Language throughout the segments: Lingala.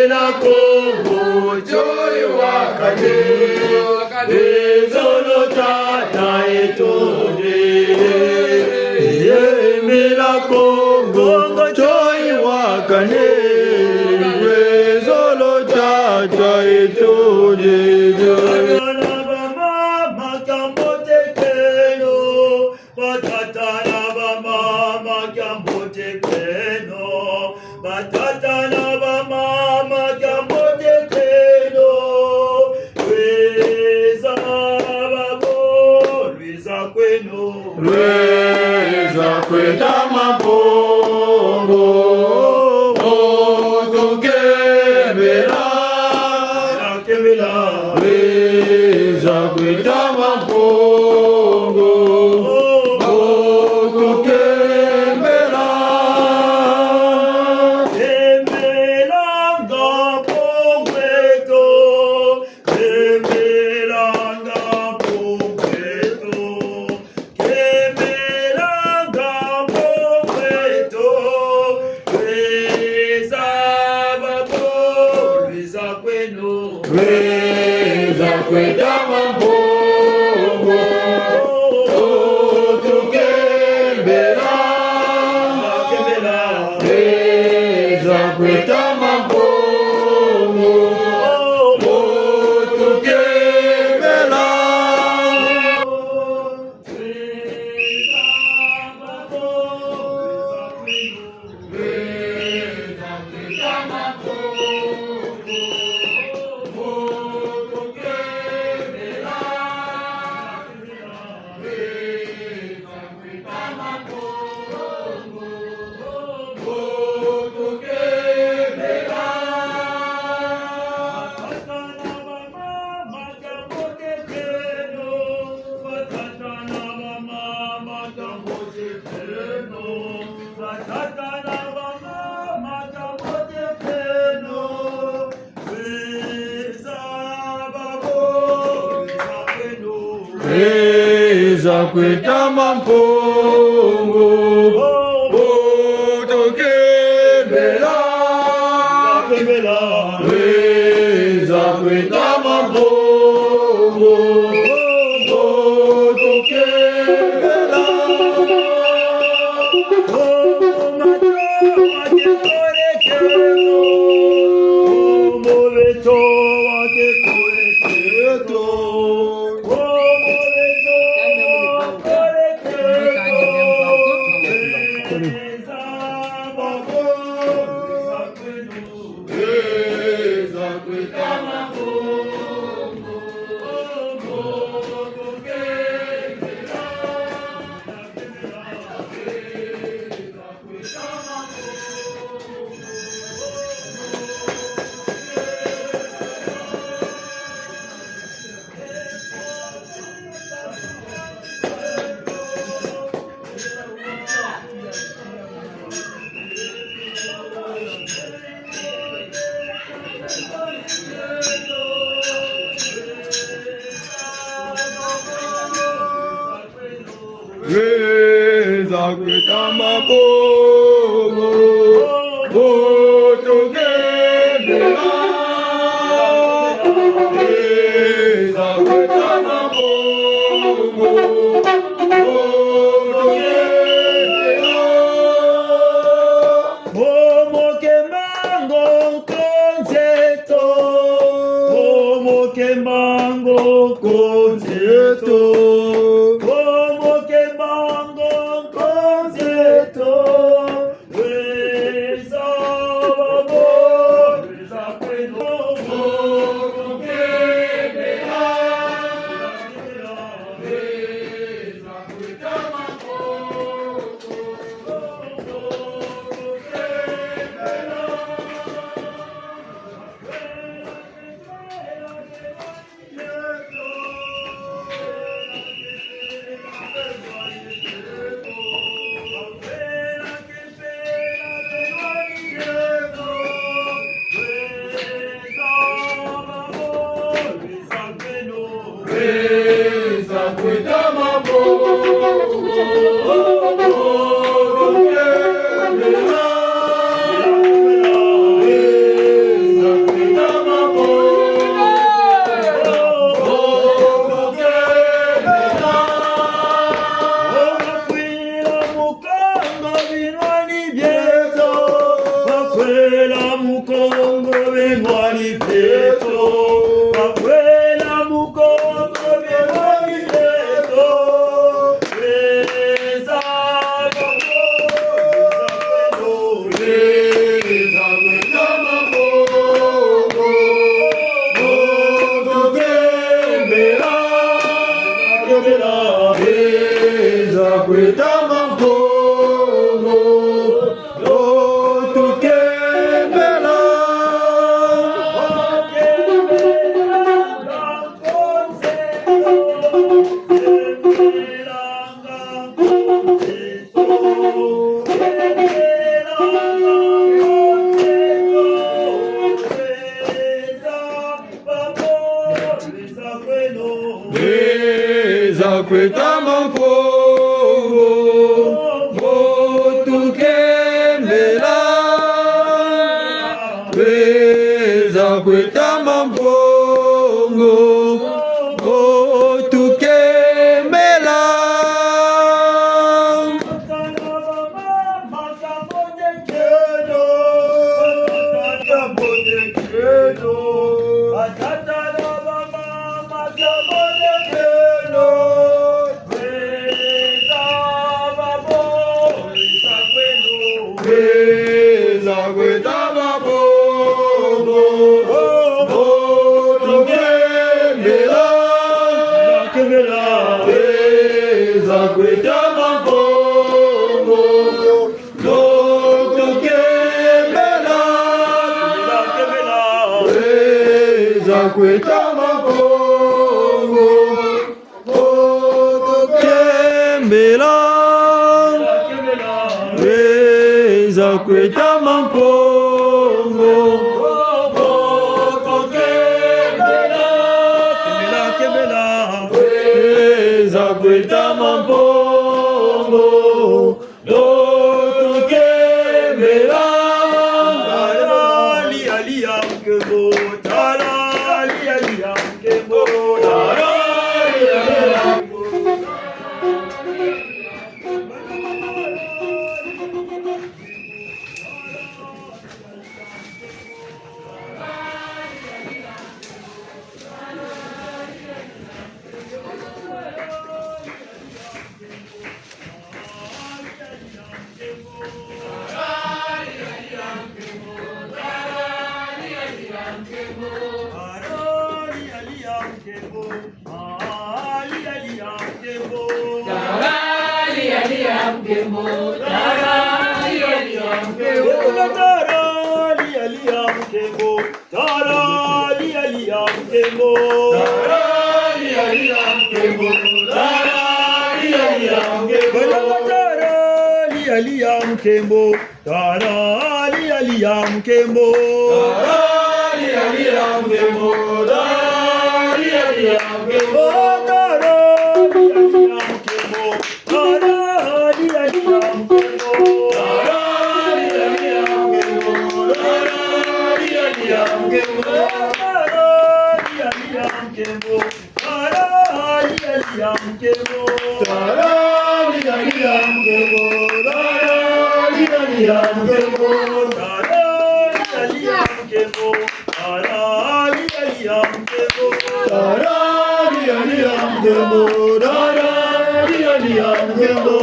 Mela Congo joy wakane Ezolo tata etone Mela Congo joy wakane Ezolo tata etone Batata na ba mama jambote teno Lweza babo Lweza kweno Lweza kweta mabongo Otokebela Nakebela Lweza kweta mabongo Lweza kweta mabongo Otukembela Lweza kweta mabongo Otukembela Lweza kweta mabongo Otokembela Lweza kweta mabongo Otokembela Lweza kweta mabongo Otokembela Lweza kweta mabongo Otokembela Omokemango konzeto Omokemango konzeto Weza kwetama mpongo motukembela Weza kwetama mpongo motukembela Weza kwetama mpongo motukembela Weza kwetama mpongo motukembela Weza kwetama mpongo motukembela Weza kwetama mpongo Weza kwetama mpongo motukembela Tarali aliya mkebo Tarali aliya mkebo Tarali aliya mkebo Mkembo, tarali aliya mkembo, tarali aliya mkembo, tarali aliya mkembo, tarali aliya mkembo, tarali aliya mkembo, tarali aliya mkembo, tarali aliya mkembo, tarali aliya mkembo, tarali aliya mkembo, tarali aliya mkembo.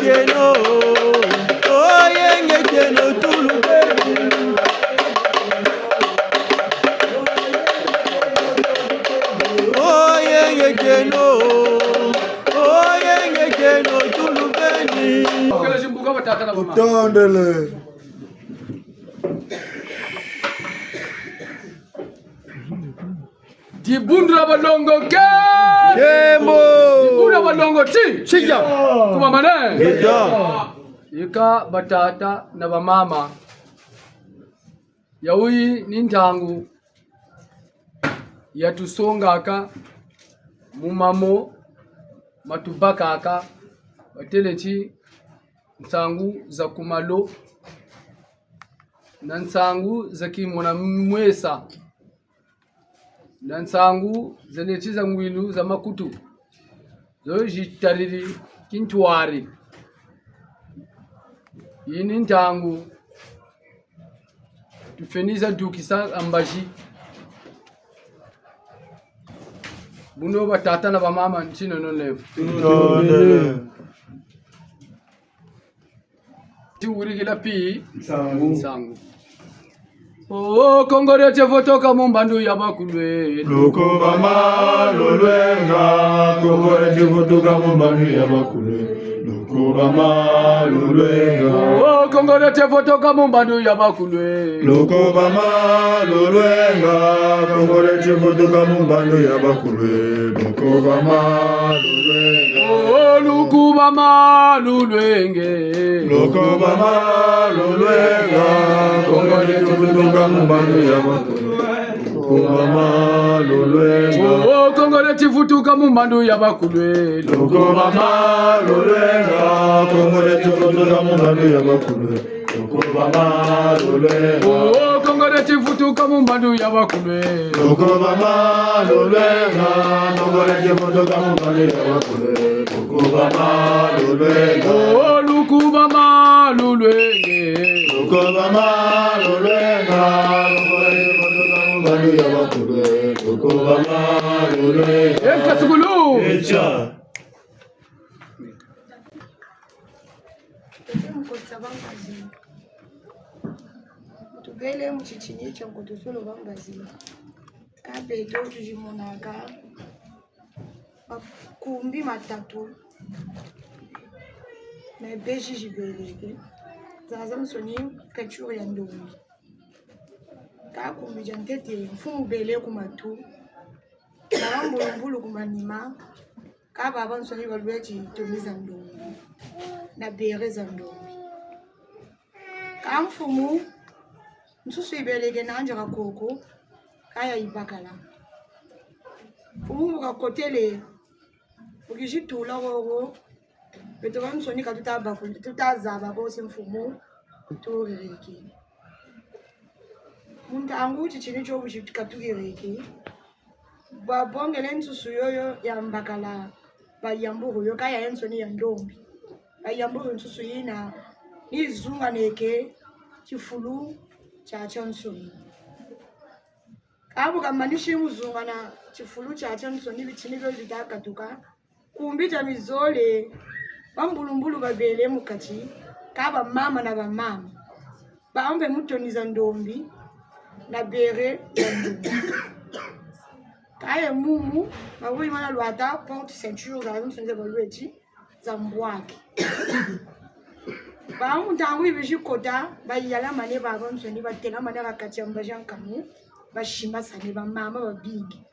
keno, oyenge keno tulubeni. Oyenge keno tulubeni. Utondele. Dibundra balongo Kemo. Dibundra balongo Chija. Kuma mane. Chija. Ika batata na bamama. Yawi nintangu. Yatusongaka. Mumamo. Matubakaka. Batelechi. Nsangu za kumalo. Na nsangu za kimona mwesa. Na nsangu zalechi za ngwilu za makutu zo jitariri kintwari yini ntangu tufeniza dukisa ambaji buno batata na bamama nchino nonefu tiwurigila pi nsangu Oh, kongore chefotoka mumbandu yabakulwe. Loko bama lolwenga, kongore chefotoka mumbandu yabakulwe. Loko bama lolwenga. Oh, kongore chefotoka mumbandu yabakulwe. Loko bama lolwenga, kongore chefotoka mumbandu yabakulwe. Loko bama lolwenga. Oh, luku bama lulwenge. Loko bama lolwenga, kongore chefotoka mumbandu yabakulwe. Loko bama lolwenga. Oh, kongore chefotoka mumbandu yabakulwe. Loko bama lolwenga, kongore chefotoka mumbandu yabakulwe. Loko bama lolwenga. Oh, kongore chefotoka mumbandu yabakulwe. Loko bama lolwenga, kongore chefotoka mumbandu yabakulwe. Loko bama lolwenga. Oh, luku bama lulwenge. Loko bama lolwenga, kongore chefotoka mumbandu yabakulwe. Loko bama lolwenga. Ekasugulu. Echa. Tubele mchichini chongo tusolo bambazima kabeto tujimonaka makumbi matatu na beji jibeleke zaza msoni kachuru ya ndombi kakumbi jantete mfumu bele kumatu na mbulumbulu kumanima kababa msoni balwechi tomiza ndombi na bereza ndombi kamfumu nsusu ibeleke nanje kakoko kaya ibakala fumu kakotele ukishitula wowo beto bamsoni katutaba tutazaba bose mfumu turireke muntu anguchi chini chobuchi katukireke babongele nsusu yoyo ya mbakala bayamburu yo kaya ensoni ya ndombi bayamburu nsusu yina izunga neke chifulu cha Johnson. Kabu kamanishi muzunga na chifulu cha Johnson bichinigo lidakatuka kumbita mizole bambulumbulu babele mukati kaba mama na bamama baambe mutoniza ndombi na bere ya ndombi kaya mumu mabui mana lwata porte ceinture za msonze balwechi za mbwake Bamu tangu ibishikota bayala mane baba msoni batela mane bakati ambajankamu bashima sane ba mama babigi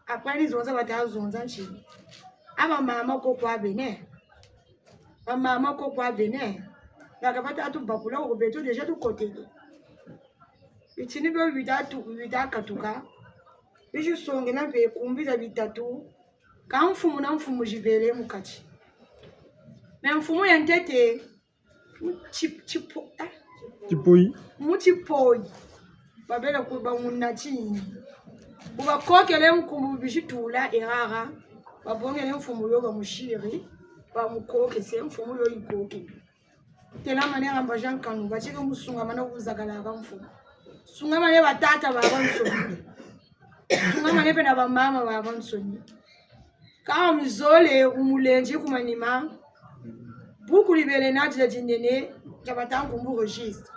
akwani zonza batazonza nchini aba mama ko kwa bene ba mama ko kwa bene nakapata atu bakula ko beto deja tu kotele itini be vidakatuka bishisonge na be kumbiza bitatu kamfumu na mfumu jibele mukati na mfumu ya ntete Muchipoi babela kuba munachini uba kokele mkumbu bishitula erara babongele mfumu yo bamushiri bamukoke se mfumu yo ikoke tena mane amba jankanu bachike musunga mana kuzakala ka mfumu sunga mane batata baba msoni sunga mane pena ba mama baba msoni kama mizole umulenje kumanima buku libele nati la jindene jabatangu mbu registre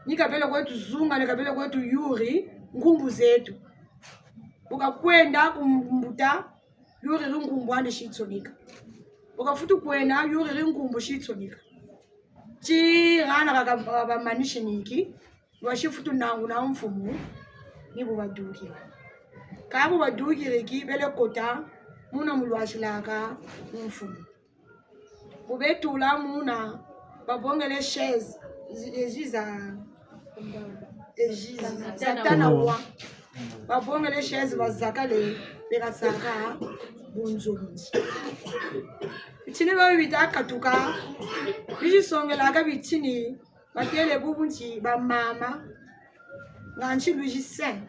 nikapele kwetu Zunga nikapele kwetu Yuri ngumbu zetu ukakwenda kumbuta Yuri ngumbu ande shitsonika ukafutu kwena Yuri ngumbu shitsonika chi rana kaka manishiniki washifutu nangu na mfumu nibo badukira kabo badukire ki bele kota muna mulwashilaka mfumu ubetula muna babongele chaise ejiza tanawa babongele chaise bazakale bekasaka bunzunzi bitini bawe bitakatuka bijisongelaka bitini batele bubunji bamama nganchi lugisen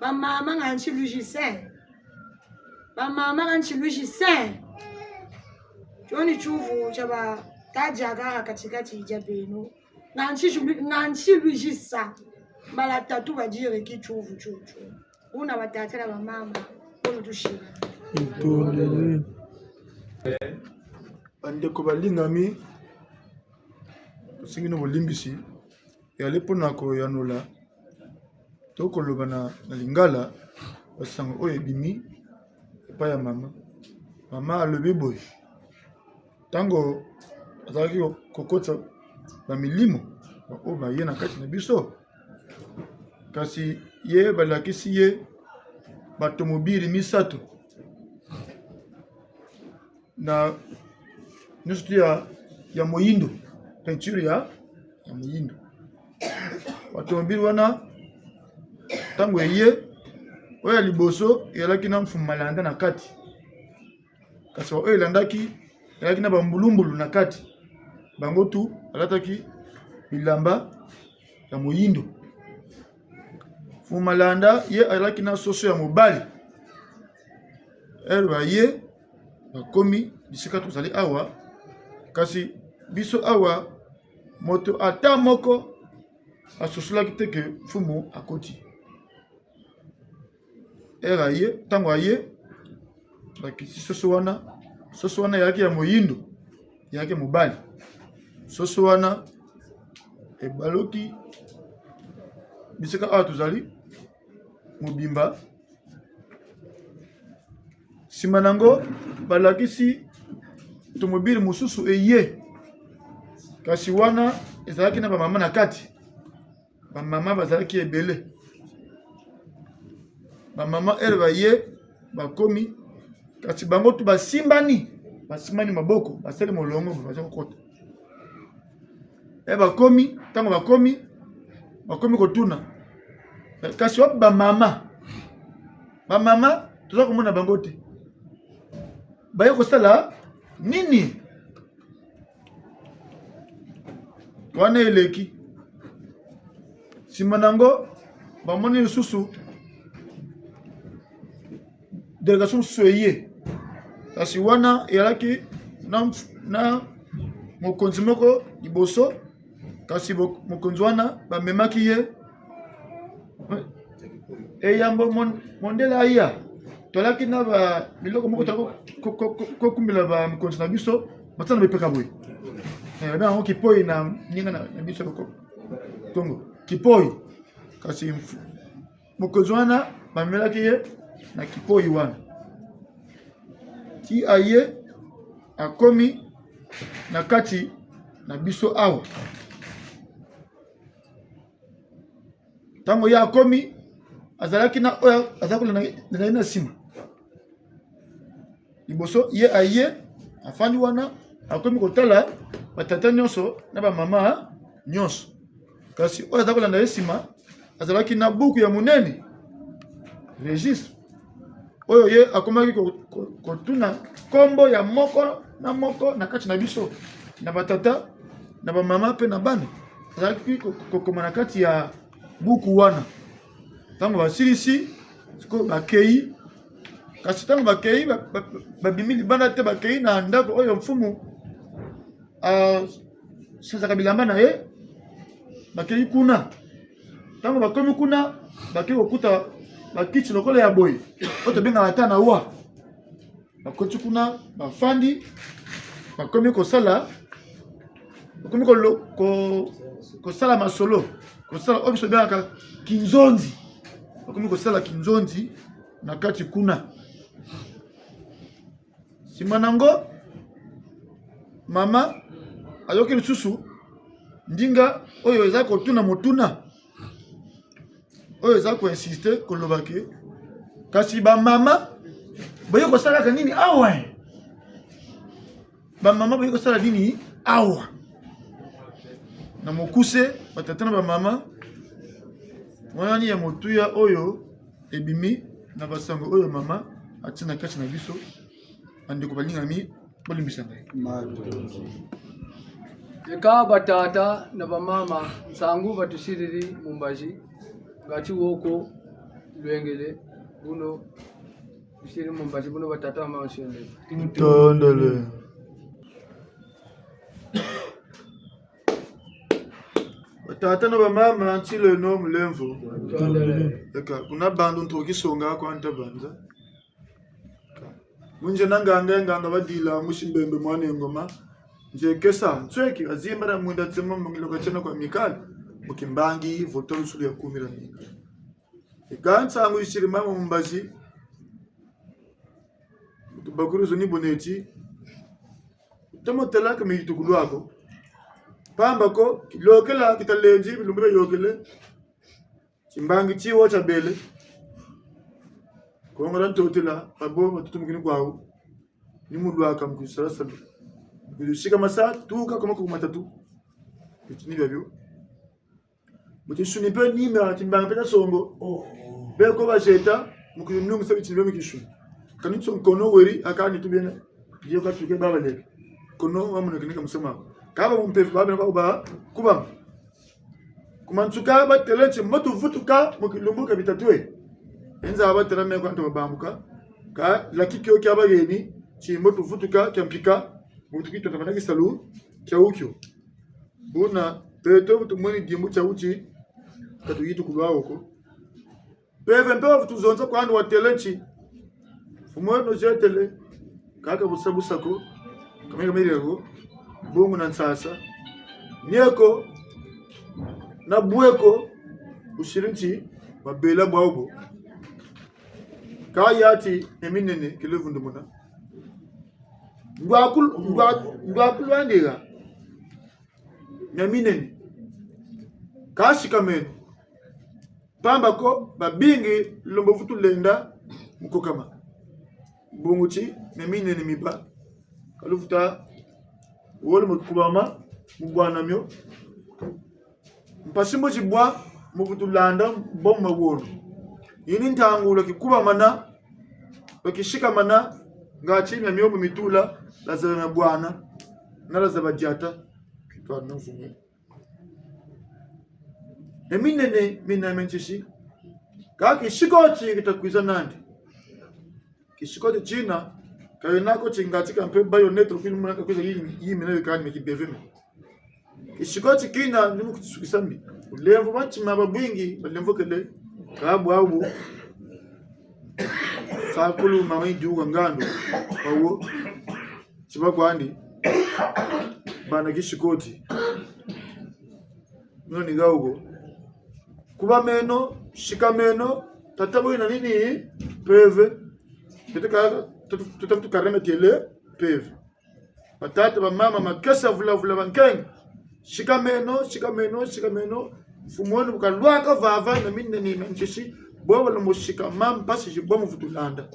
bamama nganchi lugisen bamama nganchi lugisen Joni chuvu chaba tajaga katikati jabenu nganchi lugisa bala tatu bajire ki chuvu una batatela bamama olutushira bandeko balingami singi no bolimbisi ya lepo nako yanula tokoloba na lingala basango oyo ebimi epai ya mama alobi boye tango azalaki kokotisa bamilimo oyo baye na kati na biso kasi ye balakisi ye bato mobili misato na nyonso tu ya moyindo peinture ya moyindo bato mobili wana ntango eye oyo ya liboso eyalaki na mfumu malanda na kati kasi oyo elandaki eyalaki na bambulumbulu na kati bango tu alataki bilamba ya moyindo mfumu malanda ye ayalaki na soso ya mobali ere baye bakomi bisika tozali awa kasi biso awa moto ata moko asosolaki te ke mfumu akoti ere aye ntango aye bakisi soso wana yaki ya moyindo yaki mobali soso wana ebaloki bisika awa tozali mobimba nsima nango balakisi tomobili mosusu eye kasi wana ezalaki na bamama na kati bamama bazalaki ebele bamama ere baye bakomi kasi bango tu basimbani maboko basali molongo baza kokota bakomi ntango bakomi kotuna kasi wapi bamama toza komona bango te baye kosala nini wana eleki nsima nango bamoni lisusu delegation mosusu eye kasi wana eyalaki na mokonzi moko liboso kasi mokonzi wana bamemaki ye eyambo mondele aya tolaki na biloko moko kokumbela bamokonzi na biso batia na bepeka boye yango kipoi na ninga na biso kongo kipoi kasi mokonzi wana bamelaki ye na kipoi wana ti aye akomi na kati na biso awa ntango ye akomi azalaki na oyo azalaki na ye na nsima liboso ye aye afandi wana akomi kotala batata nyonso na bamama nyonso kasi oyo azalaki kolanda ye nsima azalaki na buku ya monene registre oyo ye akomaki kotuna kombo ya moko na kati na biso na batata na bamama mpe na bana azalaki kokoma na kati ya buku wana ntango basilisi sikoyo bakei kasi ntango bakei babimi libanda te bakei na ndako oyo mfumu asenzaka bilamba na ye bakei kuna ntango bakomi kuna bakei kokuta bakiti lokola ya boye oyo tobengaka ata na wa bakoti kuna bafandi bakomi kosala bakomi kosala masolo kosala oyo biso bengaka kinzonzi bakomi kosala kinzonzi na kati kuna nsima nango mama ayoki lisusu ndinga oyo eza kotuna motuna oyo eza koinsiste koloba ke kasi bamama boye kosalaka nini awa bamama boye kosala nini awa na mokuse batata na bamama monani ya motuya oyo ebimi na basango oyo mama atia na kati na biso bandeko balingami bolimbisa ngai eka batata na bamama nsangu batushiriri mumbaji ngati woko lwengele buno tushiri mumbaji buno batata wa mama shende tondele batata na bamama ntilo no mulemvo eka kuna bandu ntokisonga kwa ntabanza munje nanganga badila mushimbembe mwana ngoma nje kesa ntsweki azimba na mwenda tsema mungilo chena kwa mikali mukimbangi voto lusulu ya kumira minga ikansa angu ishiri mama mumbaji tubakuru zoni boneti tomo telaka mi tukulwako pamba ko kilokela kitalenji bilumbira yokele chimbangi chiwo cha bele ko ngora ntotela abo batutumukini kwawo ni mulwaka mukisara sabe bishika masa tuka kama ku matatu bitini babyo mutishuni pe nima chimbanga peta songo be ko bajeta mukinu musabi chimbe mukishu kanitso kono weri akani tubena diyo ka tuke baba leke kono wamuna kinika musema kaba mumpefu baba ba kuba kumantuka ba telenche motu vutuka mukilumbuka bitatwe enza abatera me kwanto babamuka ka lakikyo kyabageni chimbo tuvutuka kyampika mutukito tamanaki salu kyawukyo buna peto butumoni dimbu kyawuchi katuyitu kulwawoko peve mpewa tuzonza kwani watelenchi umweno jetele kaka busabusako kamera mirego bungu na nsasa nyeko na bueko ushirinchi babela bwabo kayati eminene kilevundumuna ngwakul wandega nyaminene kashikameno pamba ko babingi lombo vutu lenda mukokama bunguchi neminene miba kalufuta wole mukubama mugwana myo mpasimbo chibwa muvutu landa bomma wono yini ntangula kikuba mana bakishika mana ngachimya myomo mitula lazana na bwana na lazaba jata kitwa nfumu eminene mina menchishi kaki shikochi kitakwiza nandi kishikochi china kayenako chingati kampe bayonetro kini mwana kakwiza yimi na yekani mekibeveme kishikochi kina nimu kutisukisami ulemvu machima babwingi balemvu kele kabu abu sakulu mama ijuga ngando bawo chibakwandi bana kishikoti noni gaugo kuba meno shikameno tatabo ina nini peve tutaka tukareme tele peve patata ba mama makesa vula bankeng shikameno fumoni bukalwaka vava na minne ni menchishi boba lo mushika mam pasi jibomu futulanda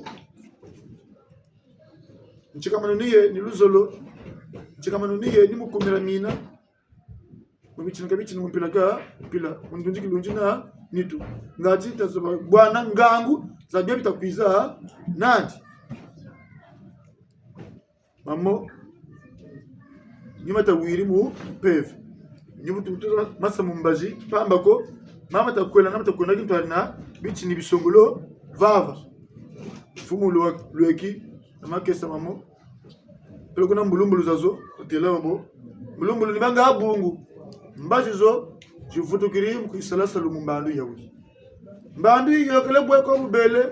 nchikamano niye ni luzolo nchikamano niye ni mukumira mina mubichina kabichina mumpilaka pila mundunji kilunjina nitu ngati tazoba bwana ngangu za bia bitakwiza nandi mamo nyuma tawiri mu peve nyuma tutuza masa mumbaji pamba ko mama takwela na mtakwenda kintu na bichini bisongolo vava fumulo lweki na makesa mamo pelo kuna mbulumbulu zazo otela mabo mbulumbulu ni banga abungu mbaji zo jifutukiri mkuisalasa lumumbandu yawi mbandu yokele bweko bubele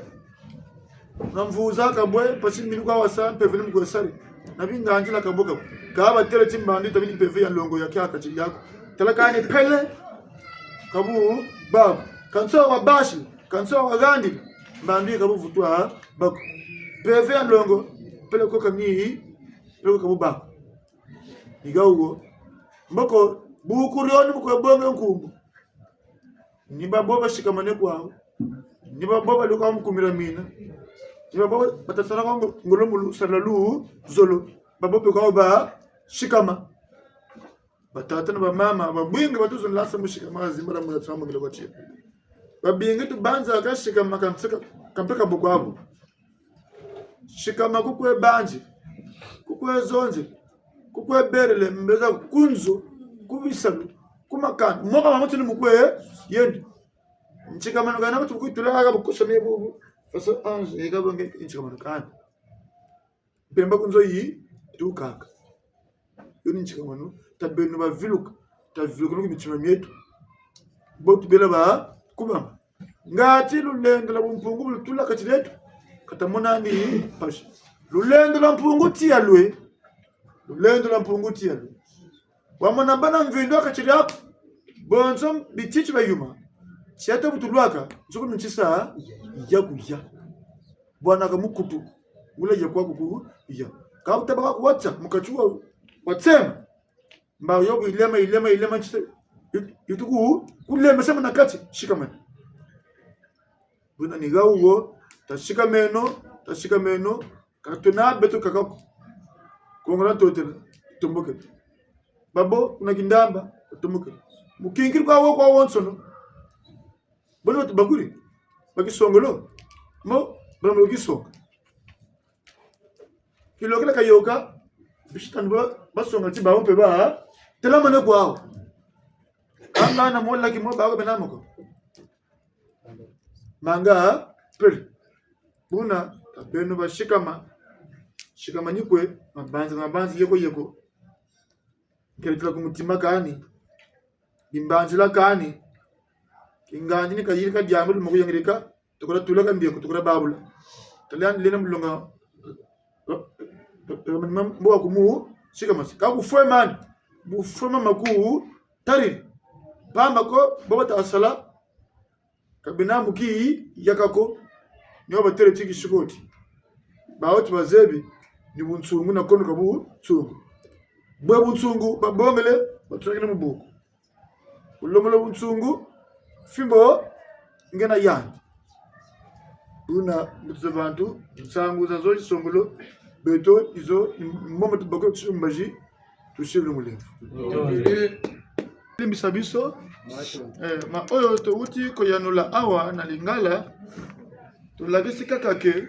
na mvuza kabwe pasi milu kwa wasa pevele mkwesari nabi nganjila kaboka kaba tere timbandi tabini peve ya longo ya kaka chili yako talakani pele kabu bab kanso wa bashi kanso wa gandi mbandi kabu vutwa bako peve ya longo pele ko kami pele kabu bab igaugo mboko bukurioni mko bonge nkumbu niba boba shikamane kwao niba boba luka mkumira mina niba boba batasana ko ngolomulu salalu zolo babope kwao ba shikama batata na mama babwinga batuzo nlasa mushikama zimbara mula tsama ngelo kwachi babinga tu banza ka shikama kamsaka kampeka bokwabo shikama kukwe banji kukwe zonze kukwe berele mbeza kunzo kubisalu kumakana moka mamutini mukwe yendi nchikamano kana kuti kutulaga bukusome bubu faso anje ikabonge nchikamano kana pemba kunzo yi tukaka yoni nchikamano tabenu ba viluka taviluka no mitima mietu botu bela ba kubamba ngati lulendo la mpungu lutula katiletu katamona ni pasha lulendo la mpungu tia lwe lulendo la mpungu tia lwe wamona bana mvindo akachiri yako bonzo bitichi bayuma chiata butulwaka nzuko mchisa yakuya bwana kamukutu ngule yakwa kuku ya ka utabaka kuwacha mukachua watsema mbao yobu ilema chisa yutuku kulema sema nakati shikamana bwana nigawo tashika meno katona beto kakako kongora totela tumbuke babo unagindamba tumuke mukingiri kwa wonsono bono tubaguri bakisongolo mo bono bakisonga kilokela kayoka bishitan basonga ti bawo pe ba tela mane kwao kanga na molla ki mo bawo benamoko manga pel buna beno bashikama nyikwe mabanzi yeko keretela kumutima kani imbanjila kani kinganji ni kayiri ka diamul mo yangirika tukura tulaka mbiye tukura babula talian lena mulonga mbo kumu shikamasi ka kufwe man bufuma maku tari bamba ko bobata asala kabina muki yakako nyo batere tiki shikoti baoti bazebi ni bunsungu na kono kabu tsungu bwe bunsungu babongele batulakina mubuku ulomolo bunsungu fimbo ngena yandi una butuza bantu nsangu za zoji songolo beto izo momo tubako tshumbaji tushibule mulevu limbisabiso ma oyo to uti ko yanula awa na lingala tulagisi kakake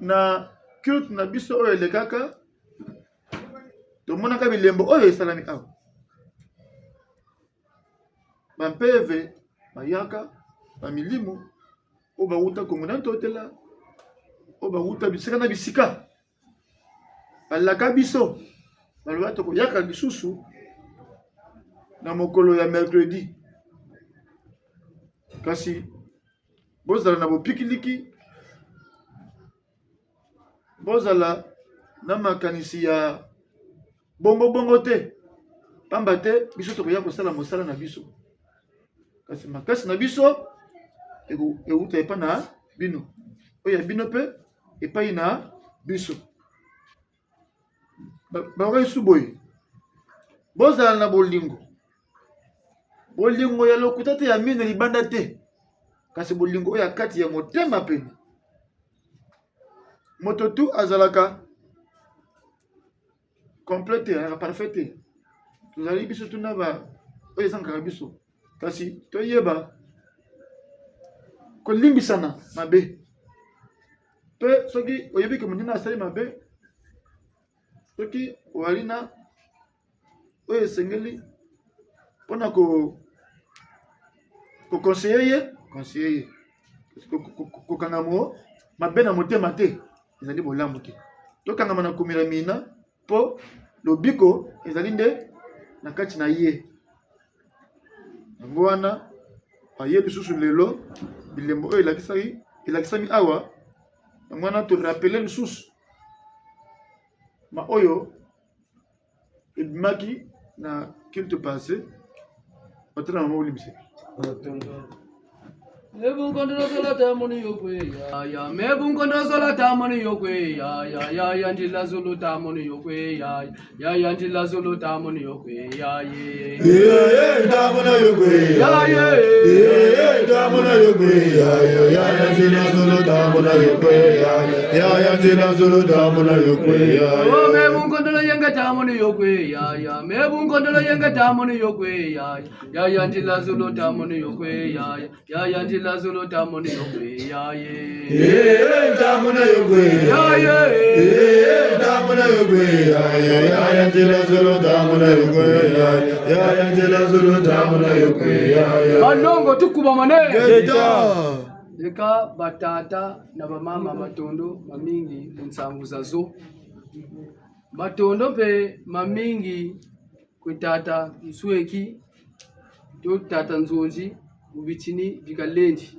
na cute na biso oyo lekaka tomona ka bilembo oyo esalami awa bampeve bayaka bamilimu oyo bawuta kongo na ntotela oyo bawuta bisika na bisika balaka biso baloba tokoyaka lisusu na mokolo ya mercredi kasi bozala na bopikiliki bozala na makanisi ya bongo te pamba te biso tokoya kosala mosala na biso kasi makasi na biso euta epa na bino oyo ya bino pe epai na biso bakoki boye bozala na bolingo ya lokuta te ya mino libanda te kasi bolingo oyo kati ya motema pene moto tu azalaka complete ya parfaite tozali biso tuna ba oyo ezangaka biso kasi toyeba kolimbisana mabe pe soki oyebi ke monina asali mabe soki owali na oyo esengeli mpona kokonseye ye kokangamo mabe na motema te ezali bolamu te tokangama na komela mina mpo lobiko ezali nde na kati na ye yango wana baye lisusu lelo bilembo oyo elakisaki ilakisami awa mwana to rappeler lisusu ma oyo ibimaki na culte passé otana mama ulimse Mebunkondo sola tamoni yokwe ya mebunkondo sola tamoni yokwe ya njila zulu tamoni yokwe ya njila zulu tamoni yokwe ye tamona yokwe tamona yokwe ya njila zulu tamona yokwe ya njila zulu tamona yokwe o mebunkondo yenga tamoni yokwe ya mebunkondo yenga tamoni yokwe ya njila zulu tamoni yokwe ya njila Lazulu tamoni yokwe tamona yokwe tamona yokwe ya njila zulu tamona yokwe ya njila zulu tamona yokwe manongo tukuba manene geta eka batata na bamama matondo mamingi munsangu zazo matondo pe mamingi kwetata msweki to tata nzonji ubichini vikalendi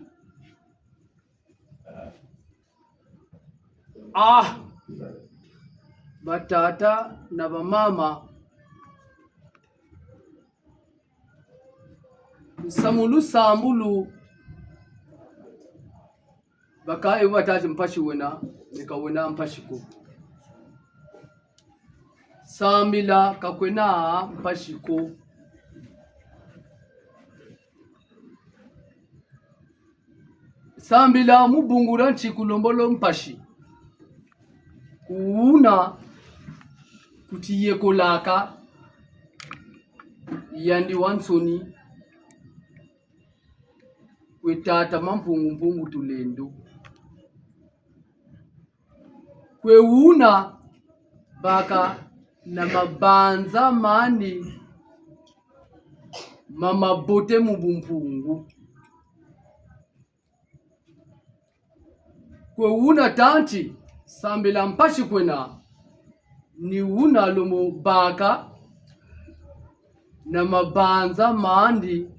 batata na bamama samulu sambulu bakaye batati mpashi wena nikawena mpashiko samila kakwena mpashiko sambila mubungura nchikulombolo mpashi kuuna kutiye kolaka yandi wansoni kwetata mampungu tulendo kweuna baka na mabanza mani mamabote mubumpungu kweuna tanti sambila mpashi kwena ni una lomo baka na mabanza mandi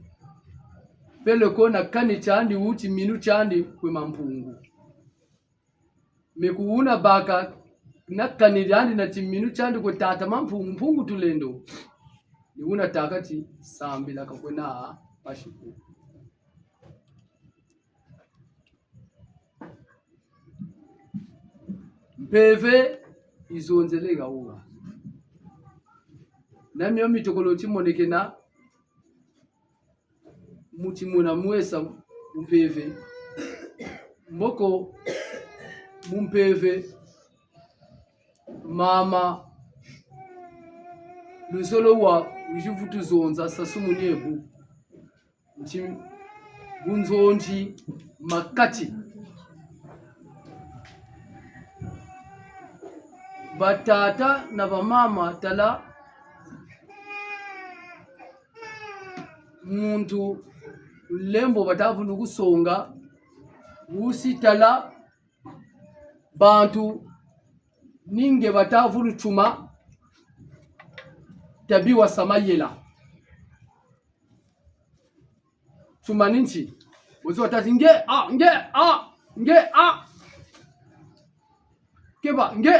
pele kona kani chandi uchi minu chandi kwe mampungu mekuuna baka na kani chandi na chiminu chandi kwe tata mampungu tulendo ni una takati sambila kakwena pashiku mpeve izonzelega uwa namyo mitokolo chimonekena muchimuna mwesa mpeve mboko mumpeve mama lusolo wa ujivutu zonza sasumunyebu bunzonji makati batata na bamama tala muntu lembo batavulu kusonga usi tala bantu ninge batavulu chuma tabiwa samayela chuma ninchi uzi watati nge keba nge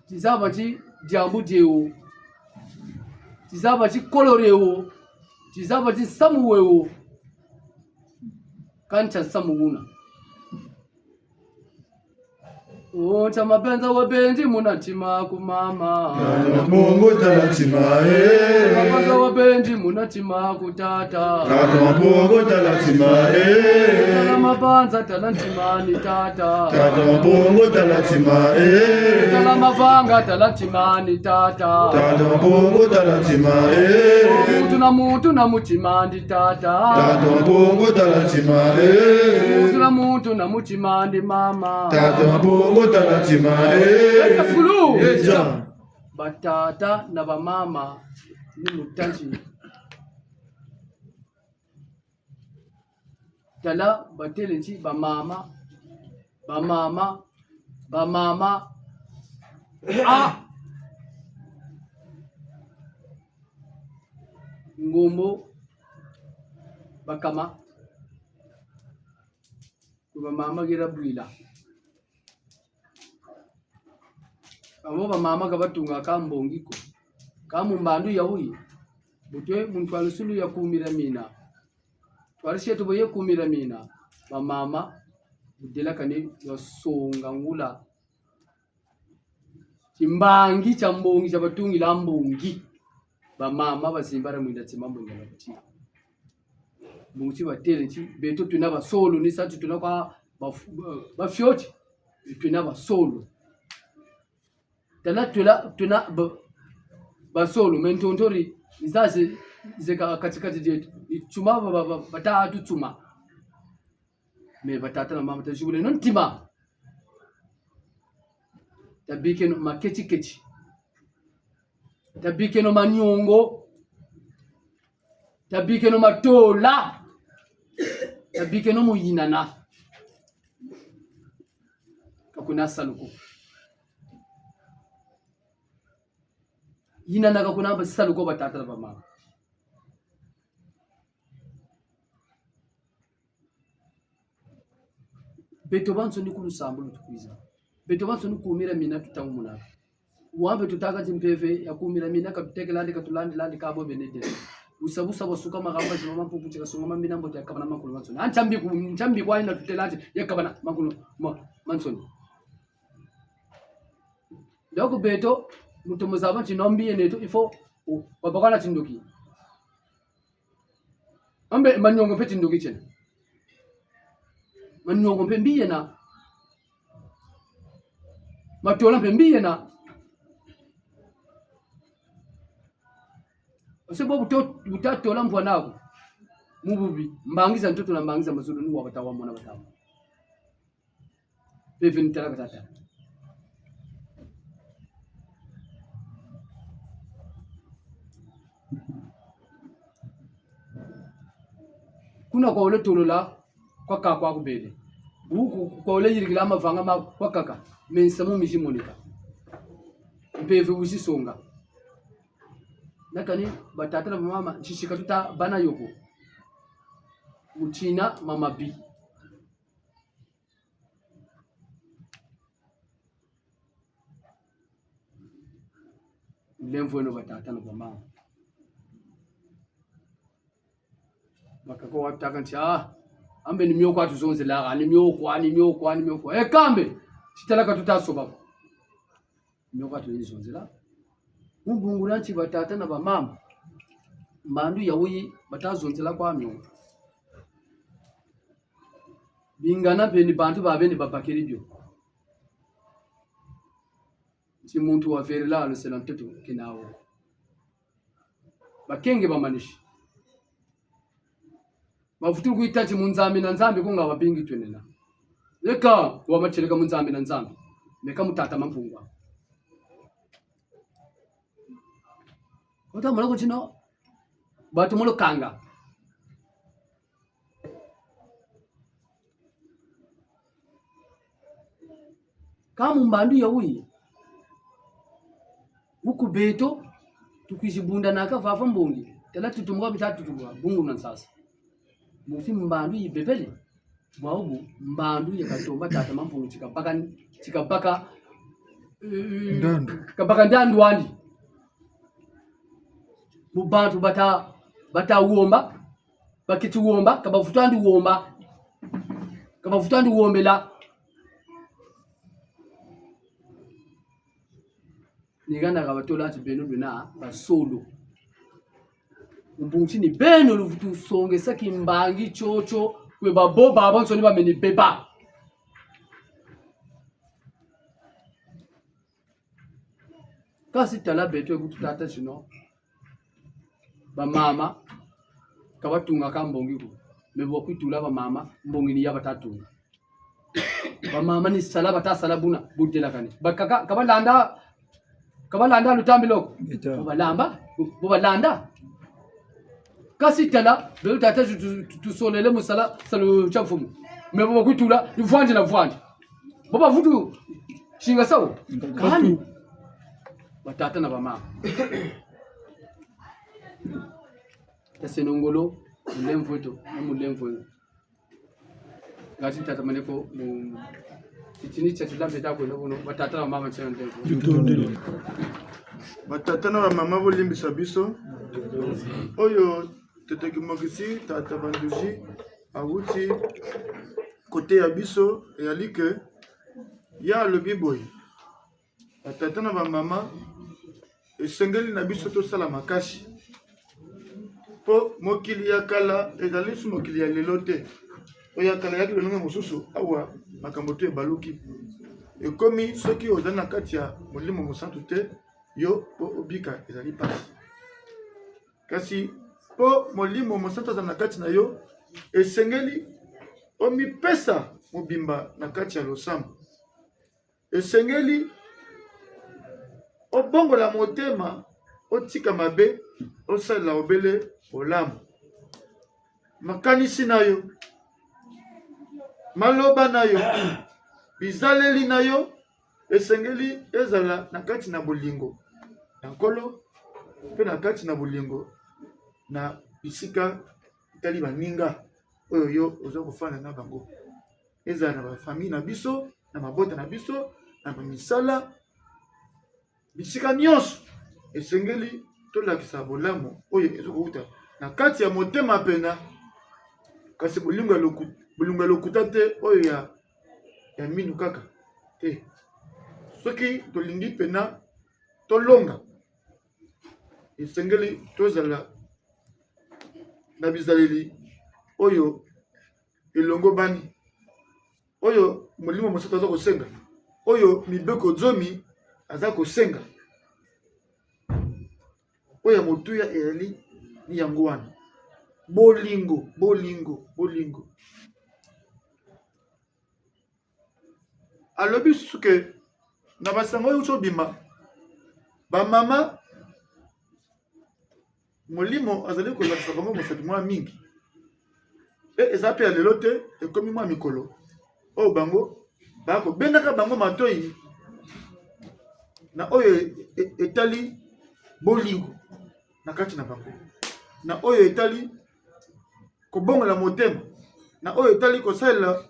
tizaba chi jambu jewo tizaba chi kolorewo tizaba chi samuwewo kancha samuuna Ocha mapenza wapenzi munatima kumama Mungu talatima mapenza wapenzi munatima kutata Mungu talatima Tala mapanza talantima ni tata Mungu talatima Tala mavanga talantima ni tata Mungu talatima Mutu na mutima ni tata Mungu talatima Mutu na mutima ni mama Mungu talatima Fulu Eja batata na bamama ni mutanji tala batelenji bamama ngombo bakama kuba mama gira bwila abo ba mama kabatunga kambongiko kamumbandu yawi butwe muntu alusulu ya kumira mina twarishe tuboye kumira mina ba mama budela kane yasonga ngula chimbangi cha mbongi cha batungi la mbongi ba mama basimbara mwinda tsimambo ngabati munchi batele chi beto tunaba solo ni satu tunakwa ba fyoti tunaba solo tala tuna ba solo mentontori nisase zeka katikati jetu ituma batatu tuma me batata na mama tashule nontima tabike no makechi tabike no manyongo tabike no matola tabike no muyinana kakuna saluko yinana kakuna basaluko batata ba mama beto banso ni kulusambulu tukwiza beto banso ni kumira mina tutamuna wambe tutaka timpeve ya kumira mina katutekelande katulandi kabo benede usabusa basuka magamba zima mampupu chika sunga mambina mbote yakabana makulu mansoni nchambi kwa ina tutelati yakabana makulu mansoni doko beto mutumuzaba chinombi eneto ifo wabakala chindoki ambe manyongo peti ndoki chena manyongo pembiye na matola pembiye na osebo butatola mbwa nako mububi mbangiza mtoto na mbangiza mazulu ni wabatawa mwana batawa beve nitala tata kuna kwa ule tolola kwa kaka kwa kubele huku kwa ule yirigila mavanga kwa kaka mensamu mijimonika mpeve usisonga nakani batata na mama chishika tuta bana yoko uchina mama bi lemvo no batata na mama bakako wataka ncha ambe ni myoko atuzonze la ni myoko kambe sitalaka tutasoba myoko atuzonze la ubungura nchi batata na bamama mbandu yawi batazonzela kwa myoko bingana peni bantu babeni babakiribyo si muntu wa ferela alusela mtoto kinawo bakenge bamanishi bafuturu kuitachi munzambi na nzambi kunga wabingi twenena leka wamacheleka munzambi na nzambi meka mutata mampungwa kota mulako chino batu mulo kanga kama mbandu ya uyi huku beto tukishibunda naka vafa mbongi tela tutumwa bitatu tutumwa bungu na sasa mufi mbandu yibebele mwaubu mbandu yakatomba tata mampungu chikabaka ndandu wandi mubantu bata uomba bakiti uomba kabafutandi uombela niganda kabatola ati beno bina basolo umbungchi ni beno luvutu songe saki mbangi chocho kwe babo babonso ni bameni beba kasi tala beto ekutu tata chino ba mama kabatunga kambongi ko mebo kwitula ba mama mbongi ni yabatatu ba mama ni sala batasala buna budela kane bakaka kabalanda lutambi loko bobalanda kasi tala belo tata tusolele musala salu chafumu mebo kwitula luvanje na vanje boba vutu shinga sawo kani batata na ba mama tasenongolo mulemvu to na mulemvu ngati tata maneko mu tichini cha tilambe tako no batata na mama chana ndemvu batata na mama bolimbisa biso oyo teteki mokisi tata banduji awuti kote ya biso eyali ke ya alobi boye batata na bamama esengeli na biso tosala makasi po mokili ya kala ezali su mokili ya lelo te oyo ya kala yaki lolenge mosusu awa makambo to ebaluki ekomi soki ozali na kati ya molimo mosantu te yo po obika ezali pasi kasi po molimo mosantu azali na kati na yo esengeli omipesa mobimba na kati ya losambo esengeli obongola motema otika mabe osalela obele olamu makanisi na yo maloba na yo bizaleli na yo esengeli ezala na kati na bolingo na nkolo mpe na kati na bolingo na bisika etali baninga oyo yo oza kofanda na bango ezala na bafamille na biso na mabota na biso na bamisala bisika nyonso esengeli tolakisa bolamu oyo ezokouta na kati ya motema pena kasi bolingo ya lokuta te oyo ya minu kaka te soki tolingi pena tolonga esengeli tozala na bizaleli oyo elongo bani oyo molimo mosantu aza kosenga oyo mibeko zomi aza kosenga oyo motuya eyali ni yango wana bolingo alobi suke na basango oyo tobima bamama molimo azali kolakisa bango mosali mwa mingi eza pe ya lelo te ekomi mwa mikolo oyo bango bakobendaka bango matoi na oyo etali bolingo na kati na bango na oyo etali kobongola motema na oyo etali kosalela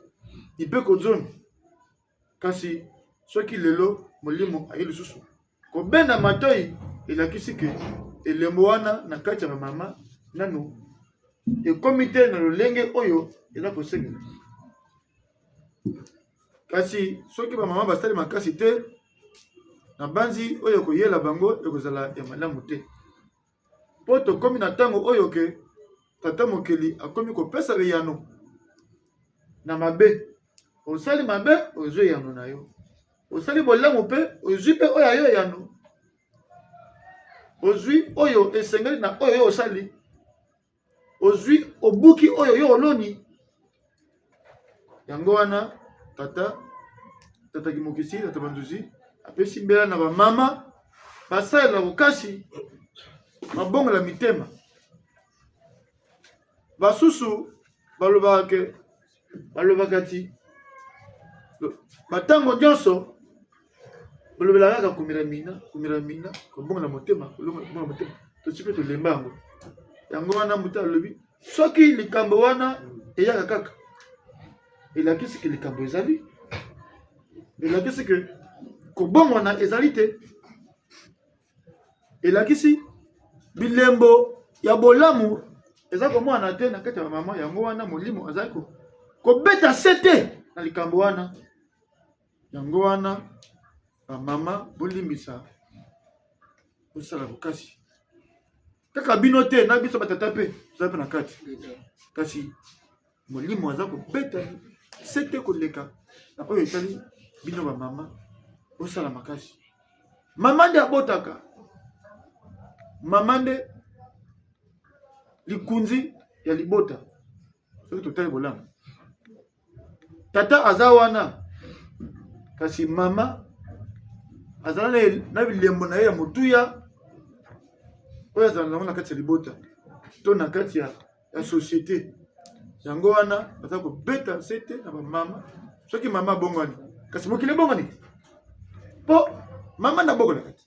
mibeko zomi kasi soki lelo molimo aye lisusu kobenda matoi elakisi ke elembo wana na kati ya bamama nanu ekomi te na lolenge oyo eza kosengela kasi soki bamama basali makasi te na banzi oyo koyela bango ekozala ya malamu te po tokomi na ntango oyo ke tata mokeli akomi kopesa eyano na mabe osali mabe ozwi eyano na yo osali bolamu mpe ozwi mpe oyo ayo eyano ozwi oyo esengeli na oyo yo osali ozwi obuki oyo yo oloni yango wana tata kimokisi tata banduzi apesi mbela na bamama basalela bokasi babongola mitema basusu balobaka ti batango nyonso balobela kaka kumira mina kobongola motema kolongola motema tosi mpe tolemba yango yango wana moto alobi soki likambo wana eyaka kaka elakisi ke likambo ezali elakisi ke kobongwana ezali te elakisi bilembo ya bolamu eza komwana te na kati ya bamama yango wana molimo azali kobeta sete na likambo wana yango wana bamama bolimbisa kosala bokasi kaka bino te na biso batata mpe eza mpe na kati kasi molimo aza kobeta sete koleka na oyo etali bino bamama osala makasi mama nde abotaka mama nde likunzi ya libota soki totali bolamu tata aza wana kasi mama azala na bilembo na ye ya motuya oyo azala nango na kati ya libota to na kati ya société yango wana baza kobeta sete na bamama soki mama abongwani kasi mokili ebongwani po mama ndabongola kati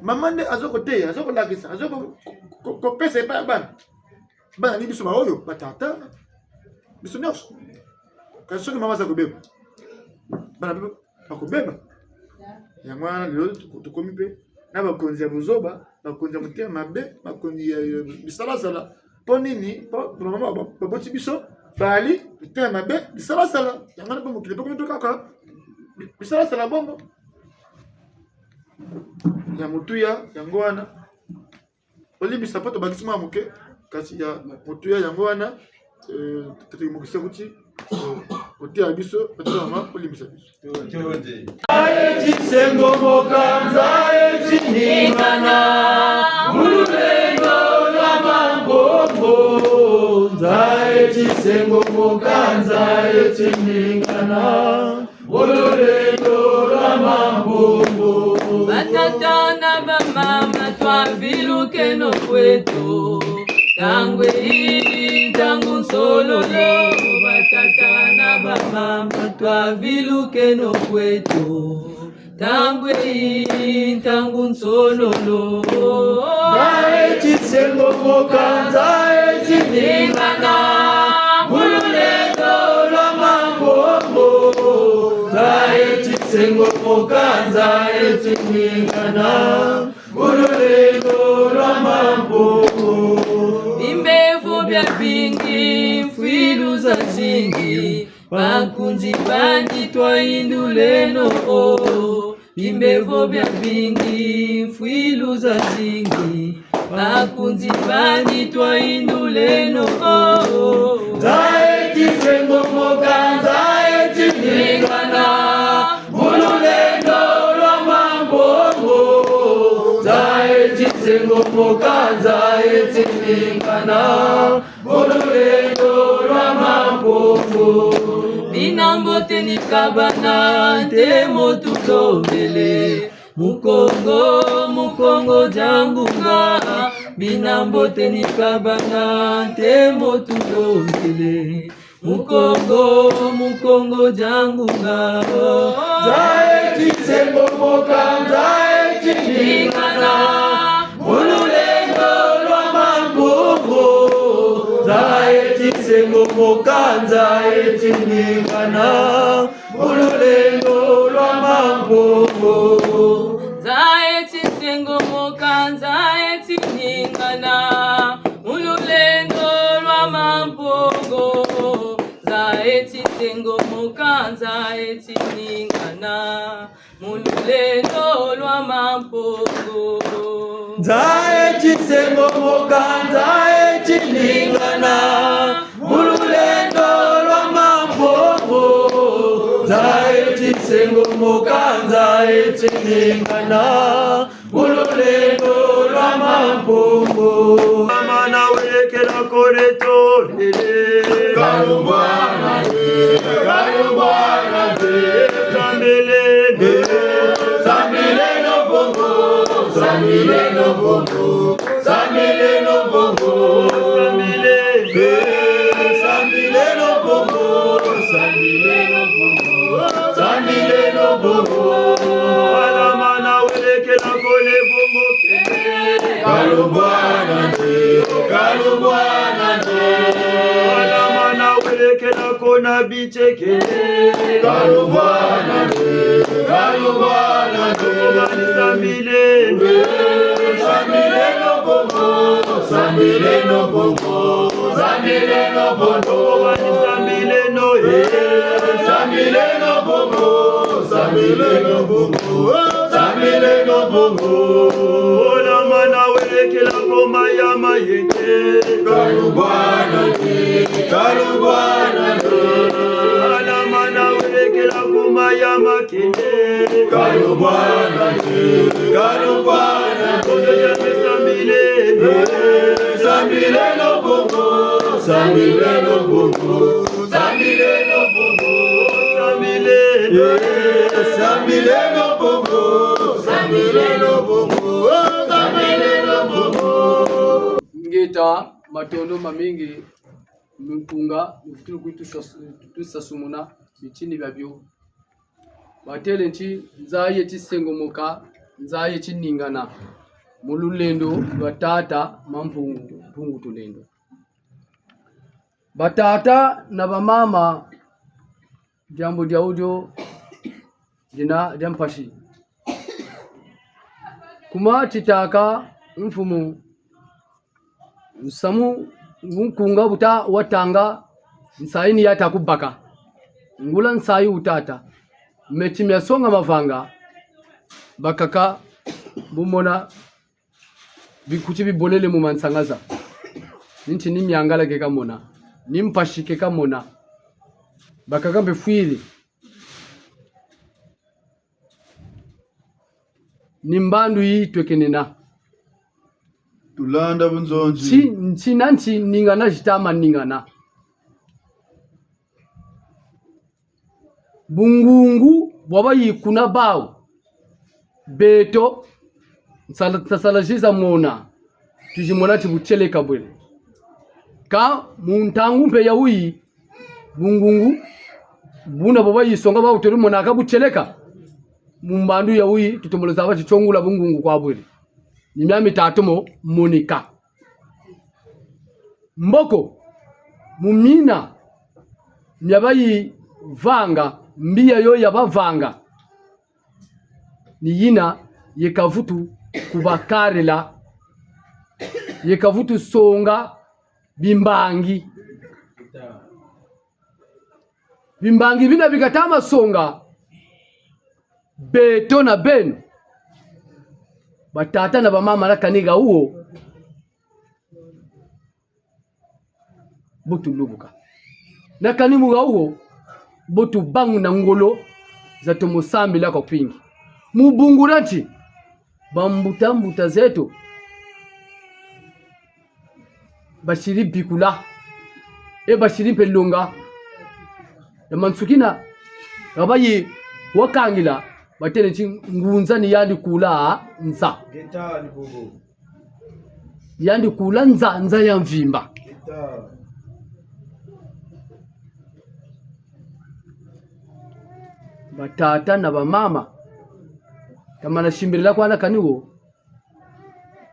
mama nde azokoteya azokolakisa azokopesa epai ya bana bana ni biso ba oyo batata biso nyonso kasi soki mama za kobeba bana biso bakobeba yango wana lelo tokomi mpe na bakonzi ya bozoba bakonzi ya motema mabe bakonzi ya bisalasala mpo nini mpo mama baboti biso bali motema mabe bisalasala yango wana mpe mokili mpo komi to kaka bisalasala bongo ya motuya yango wana olimbisa mpo tobakisi mwa moke kasi ya motuya yango wana totekimokisa kuti kotia biso mama olimbisa biso Chisengo mokanza echiningana mululendo lwa mambombo nzae chisengo mokanza echiningana mululendo lwa mambombo batata na bamama twaviluke no kwetu tangwe tangu nsololo batata na bamama twaviluke no kwetu tangwe tangu nsololo nzae chisengo mokanza echiningana mululendo lwa mambombo nzae chisengo mokanza echiningana mululendo lwa mambombo bimbevu bya bingi mfwilu za zingi bakunzi banji twainduleno bimbevu bya bingi mfwilu za zingi bakunzi banji twainduleno nzae chisengo mokanza echiningana mululendo lwa mambombo nzae chisengo mokanza echiningana mululendo lwa mambombo binambote nikabana ntemo tutombele mukongo jangunga binambote nikabana ntemo tutombele mukongo jangunga nzae chisengo mokanza echiningana mululendo lwa mambombo nzae chisengo mokanza echiningana mululendo lwa mambombo zae chisengo mokanza etiningana mululendo lwa mampongo zae chisengo mokanza etiningana mululendo lwa mampongo nzae chisengo mokanza echiningana mululendo lwa mambombo nzae chisengo mokanza echiningana mululendo lwa mambombo amana welekela koretolele kalumbwana zambelene zambeleno bongo zambeleno bongo zambeleno bongo zambelene zambeleno bongo zambeleno bongo zambeleno bongo alamana welekela kole bongo kalumbwana alamana welekela kona bicheke kalumbwana zambelene zambeleno bongo zambeleno bongo zambeleno bongo zambeleno zambeleno bongo zambeleno bongo zambeleno bongo ola mana welekela koma ya mayeke kalumbwana ala mana welekela koma ya makende kalumbwana zambeleno bongo zambeleno bongo zambeleno bongo zambeleno bongo zambeleno bongo zambeleno bongo ngeta matondo mamingi mpunga mfutulu kwitu tusasumuna bichini babyo batele nchi nzaye chisengomoka nzaye chiningana mululendo lwa tata mampungu tulendo batata na bamama jambo jaujo jina jampashi kuma chitaka mfumu samu nkunga buta watanga nsaini yata kubaka ngula nsayi utata metimya songa mavanga bakaka bumona bikuchi bibolele mu mansangaza ninchi nimyangala ke kamona nimpashike kamona bakaka befwiri nimbandu yitwekenena tulanda bunzonji nchi ningana jitama ningana bungungu bwaba yikuna bawo beto nsalashiza mona tujimona tibucheleka bwele ka muntangu mpe ya uyi bungungu buna bwaba yisonga bawo teri mona akabucheleka mumbandu ya uyi tutomoloza abachichongula bungungu kwa bwele nimyami tatomo monika mboko mumina nyabayi vanga mbia yo yabavanga ni yina yekavutu kubakarela yekavutu songa bimbangi bina bikatama songa beto na beno batata na bamama la kaniga uo butu lubuka na kanimu ga uo butu bangu na ngolo za tomosambi la kwa pingi mubunguranchi bambuta zetu bashiri bikula bashiri pelonga ya mansukina abayi wakangila batene chi ngunza ni yandi kula nza yandi kula nza ya mvimba batata na bamama tamana shimbirila kwa nakaniwo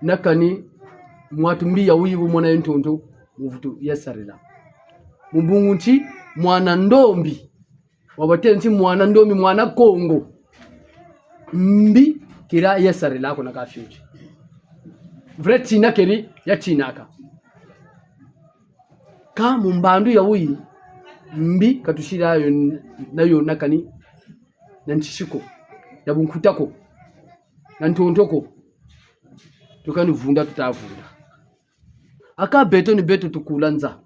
nakani mwatumbi ya uyibu mwana yentonto muvutu yasarila mbungunchi mwana ndombi wabatenchi mwana ndombi mwana kongo mbi kira yasarila ko nakafyuchi vreti na keri ya chinaka ka mumbandu ya uyi mbi katushira nayo nakani nanchishiko ya bunkutako nantontoko tukani vunda tutavunda aka beto ni beto tukulanza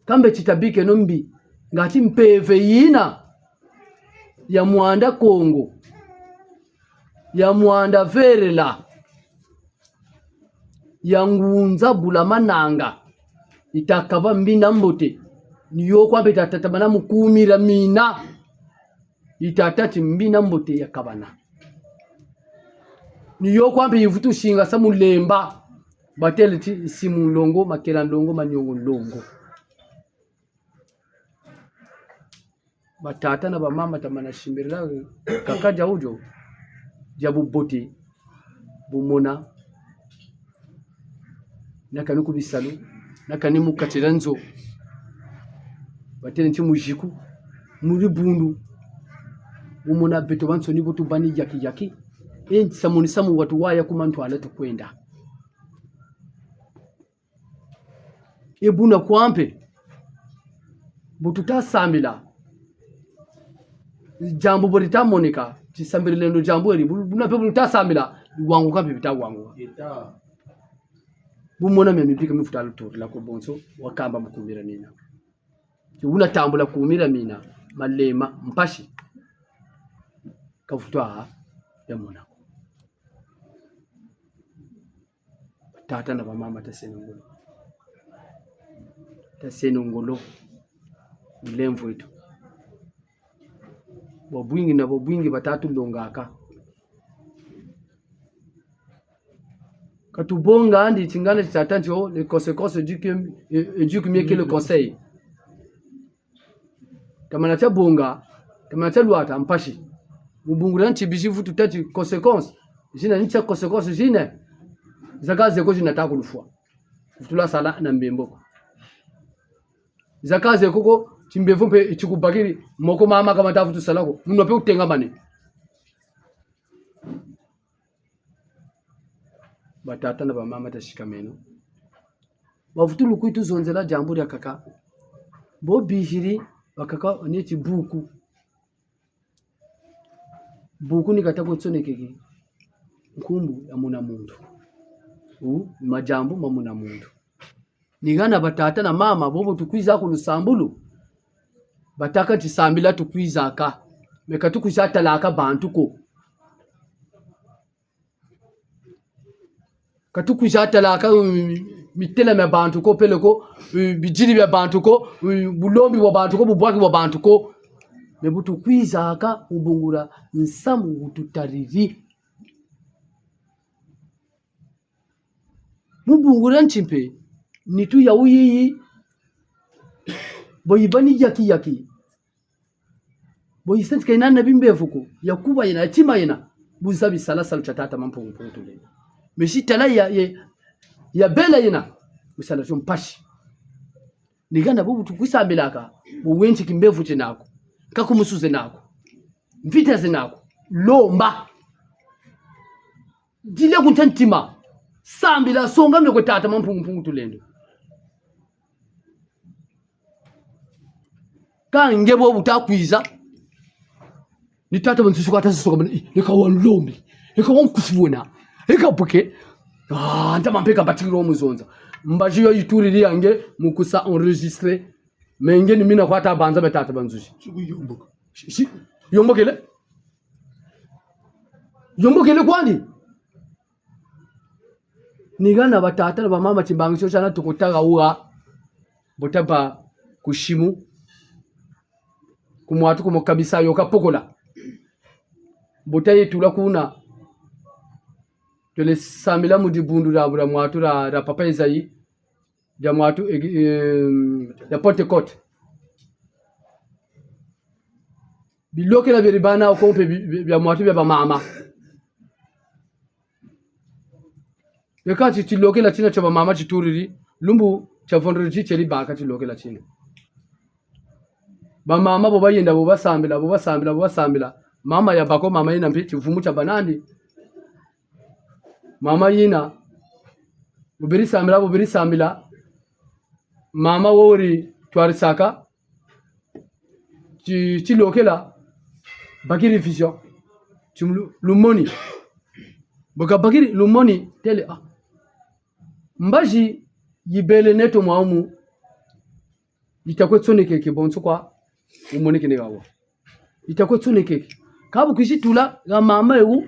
kambe chitabike nombi ngati mpeve yina ya mwanda Kongo ya mwanda verela ya ngunza bulamananga itakaba mbina mbote niyo kwambe tatatabana mukumira mina itatati mbina mbote ya kabana niyo kwambe yivutu shinga samulemba batele ti simu longo makela longo manyongo longo batata na bamama tamana shimbirila kakaja ujo jabu boti bumona nakani kubisalu nakani mukatiranzo batele ti mujiku muri bundu bumona beto banso ni botu bani yaki samuni samu watu waya kumantu alatu kwenda ebuna kwampe bututa samila jambo borita monika tisambile ndo jambo eri buna pe bututa samila wangu kampe bita wangu bumona memipika mifuta lutori la kubonso wakamba mkumira nina una tambula kumira mina malema mpashi kafutwa ya mona tata na bamama taseno ngolo lemvu itu bobwingi batatu longaka katubonga andi tingana tsatanjo les conséquences du mieux que le conseil tamana cha bonga tamana cha luata mpashi mubungura nchibijivu tutati conséquences jina nicha conséquences jina zakaze ko jina takulufwa futula sala na mbembo zakaze koko chimbevu mpe chikubakiri moko mama kama tafutu salako munope utenga mane batata na bamama tashikameno bafutulu kwitu zonzela jambo ya kaka bo bishiri bakaka oneti buku ni katako tsonekeke nkumbu ya muna mundu majambo mamuna mundu nigana batata na mama bobo tukwiza ku lusambulu bataka tisambila tukwiza ka meka tukwiza talaka bantuko katukwiza talaka mitela me bantuko peleko bijiri bya bantuko bulombi wa bantuko bubwaki wa bantuko mebutu kwiza ka ubungura nsamu ututariri mubungura nchimpe nitu ya uyiyi boyibani yaki boyisense kaina na bimbevuko yakuba yana tima yana buzabi salasal chatata mampungu tule meshitala ya bela yana musala chompashi nigana bubu tukwisambelaka buwenchi kimbevu chenako kakumusuze nako mvita zinako lomba dile kuntantima sambila songa meko tata mampungu tulendo kangebo butakwiza ni tata bansusuka atasusuka bani eka wanlombi eka wankusubona eka buke ndama mpeka batikiro muzonza mbajiyo ituriri yange mukusa enregistrer menge ni mina kwata banza betata banzushi yombokele kwani nigana batata ba mama chimbangisho chana tukutaga uwa botaba kushimu kumwatu kumukabisa yoka pokola botaye tula kuna tole samila mudibundu la mwatu la papa Isayi ya mwatu ya Pentecote biloke la beribana okompe bya mwatu bya mama yakati tiloke la china cha mama chituriri lumbu cha vendredi cheli baka tiloke la china ba mama bo bayenda bo basambila mama ya bako mama yina mpi chivumu cha banandi mama yina bubiri sambila mama wori twarisaka chilokela bakiri vision lumoni boka bakiri lumoni tele mbaji yibele neto mwamu itakwe tsonekeke bonso kwa umoneke negawo itakwe tsonekeke kabu kishitula ga mama ewu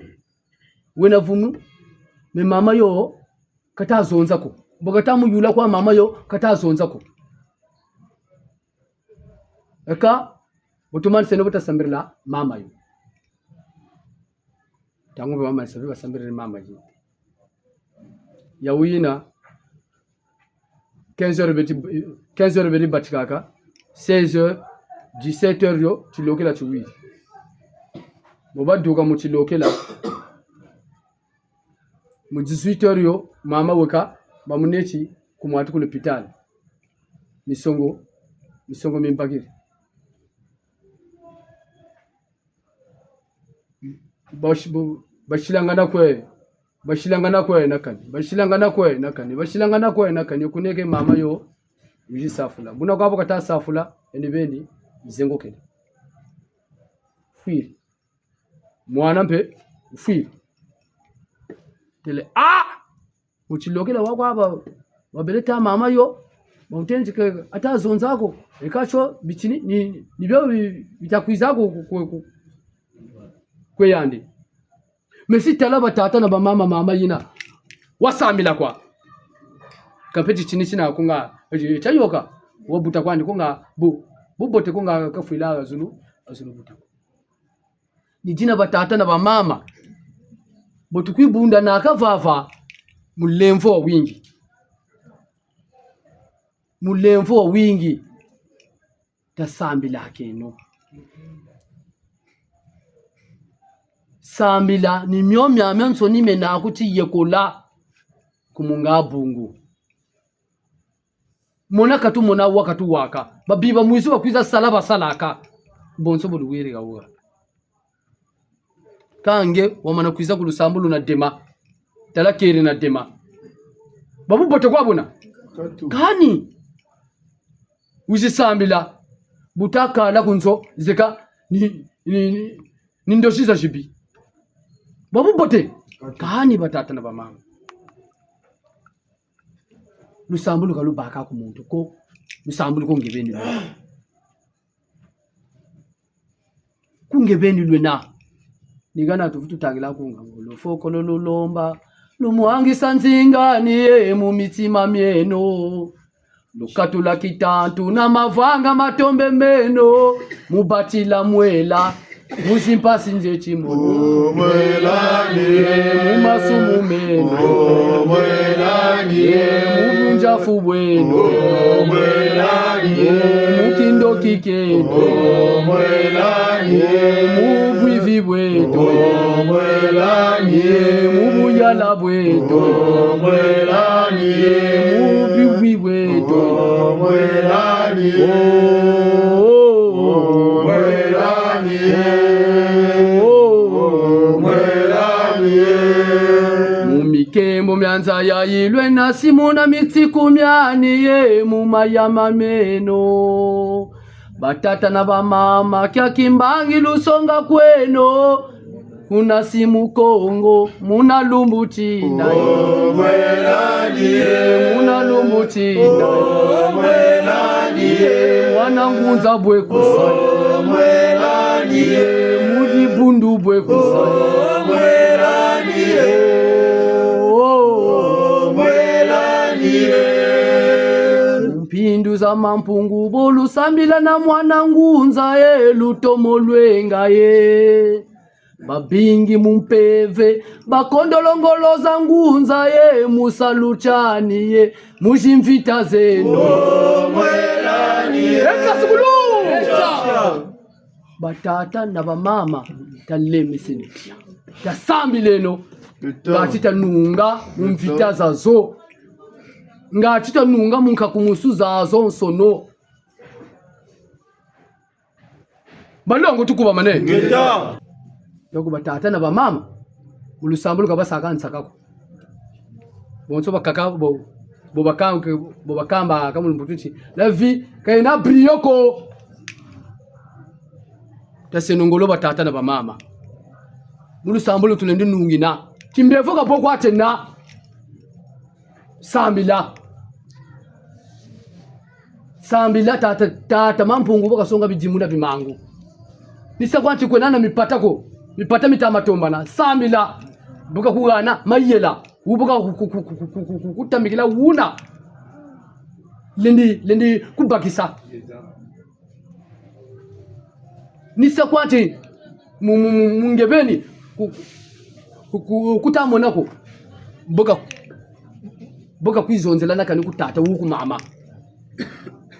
wena vumu me mama yo kata zonzako boka tamu yula kwa mama yo kata zonzako eka otoman sene bota sambirla mama yo tangu mama sabi basambirla mama yo ya wina 15h beti batikaka 16h 17h yo tilokela chiwili boba duka mu tilokela mu 18h yo mama weka bamuneti kumwatu ku l'hôpital misongo mimpakiri bashilangana kwe nakani kuneke mama yo yisafula buna kwabo kata safula enibeni izengokele firi mwana mpe firi tele uchilokela wakwaba wabeleta mama yo mautenjike ata zonzako ekacho bichini ni byo bitakwizako kweyandi mesi talaba tata na mama yina wasambila kwa kapeti chini china kunga chayoka wabuta kwandi kunga bubote kunga kafuila azulu buta ni jina batata na mama botukwibunda na akavava mulemvo wingi tasambila keno sambila ni myomya menso ni mena kuti yekola kumunga bungu mona katu mona wakatu waka babiba muizu bakwiza salaba salaka bonso buluwiri gawa kange wamana kwiza kulusambulu na dema tala keri na dema babu bote kwabona kani uzisambila butaka la kunzo zeka ni ndoshiza shibi babu bote kani batata na bamama lusambulu kalubaka ku muntu ko lusambulu kungebeni lwena nigana tutangira kunga lofoko lolomba lumuhangisa nzingani ye mu mitima myeno lukatula kitantu na mavanga matombe meno mubatila mwela muzimpasi nje chimono mwelani mumasumu meno mwelani mubunjafu bweno mwelani mukindo kikendo mwelani mubwivi bwedo mwelani mubuyala bwedo mwelani mubwivi bwedo mwelani mwelani mwelani mumikembo myanza yayilwe na simuna mitsiku myani ye mumayama meno batata na bamama kya kimbangi lusonga kweno kuna simu Kongo muna lumbu china mwelani muna lumbu china mwelani mwana ngunza bwe kusala mwelani mudi bundu bwe kusala mwelani mwelani mpindu za mampungu bolu sambila na mwana ngunza ye lutomo lwenga ye babingi mumpeve bakondolongoloza ngunza ye musaluchani ye mujimvita zeno mwelani ekasikulu batata na bamama talemesenitia tasambi leno ngachita nunga mumvita zazo ngachita nunga munkakumusu zazo nsono balongo tukuba mane ngeta yoko batata na bamama ulusambulu kabasakanisa kako bonso bakaka bo bakamba kama mputuchi la vie kaina brioko tasenongolo batata na bamama ulusambulu tunendi nungina kimbevuka poko atena sambila tata mampungu bakasonga bijimuna bimangu nisa kwanti kwenana mipata mitamatomba sambila buka kugana mayela ubuka kutamikila una lendi kubakisa nisa kwanti mungebeni kutamonako boka kwizonzela nakani kutata wuku mama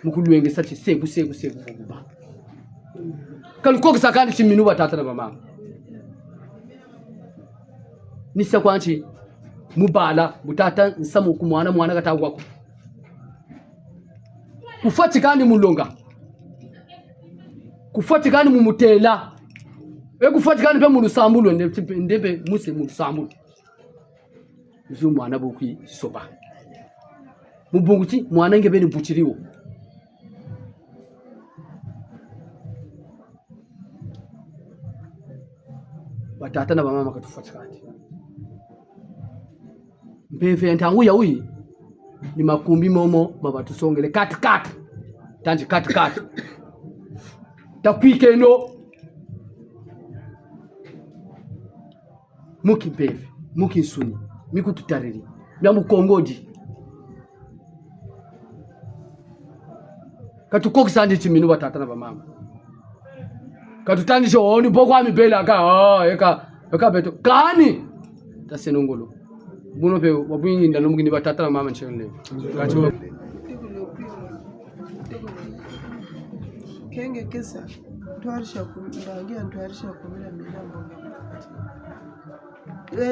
mukulwenge sachi seku kuba kalukoko sakani chiminu batata na mama nisa kwanchi mubala butata nsamu kumwana katagwako kufatikani mulonga kufatikani mumutela kufatikani pe mulusambulu ndebe muse mulusambulu nju mwana bukwi soba mubunguti mwana ngebeni buchiriwo batata na bamama katufatikani mpeve ntangu ya uyi ni makumbi momo baba tusongele kat tanji kat takwike no muki mpeve muki nsuni mikututariri myamu kongodi katukokisanje chiminu batata na bamama katutandisha oni pokwa mipela eka beto kani tasenongolo buno pe wabwingi ndalo mugini batata na mama nchele kacho kenge kesa twarisha kundangia twarisha kumira milambo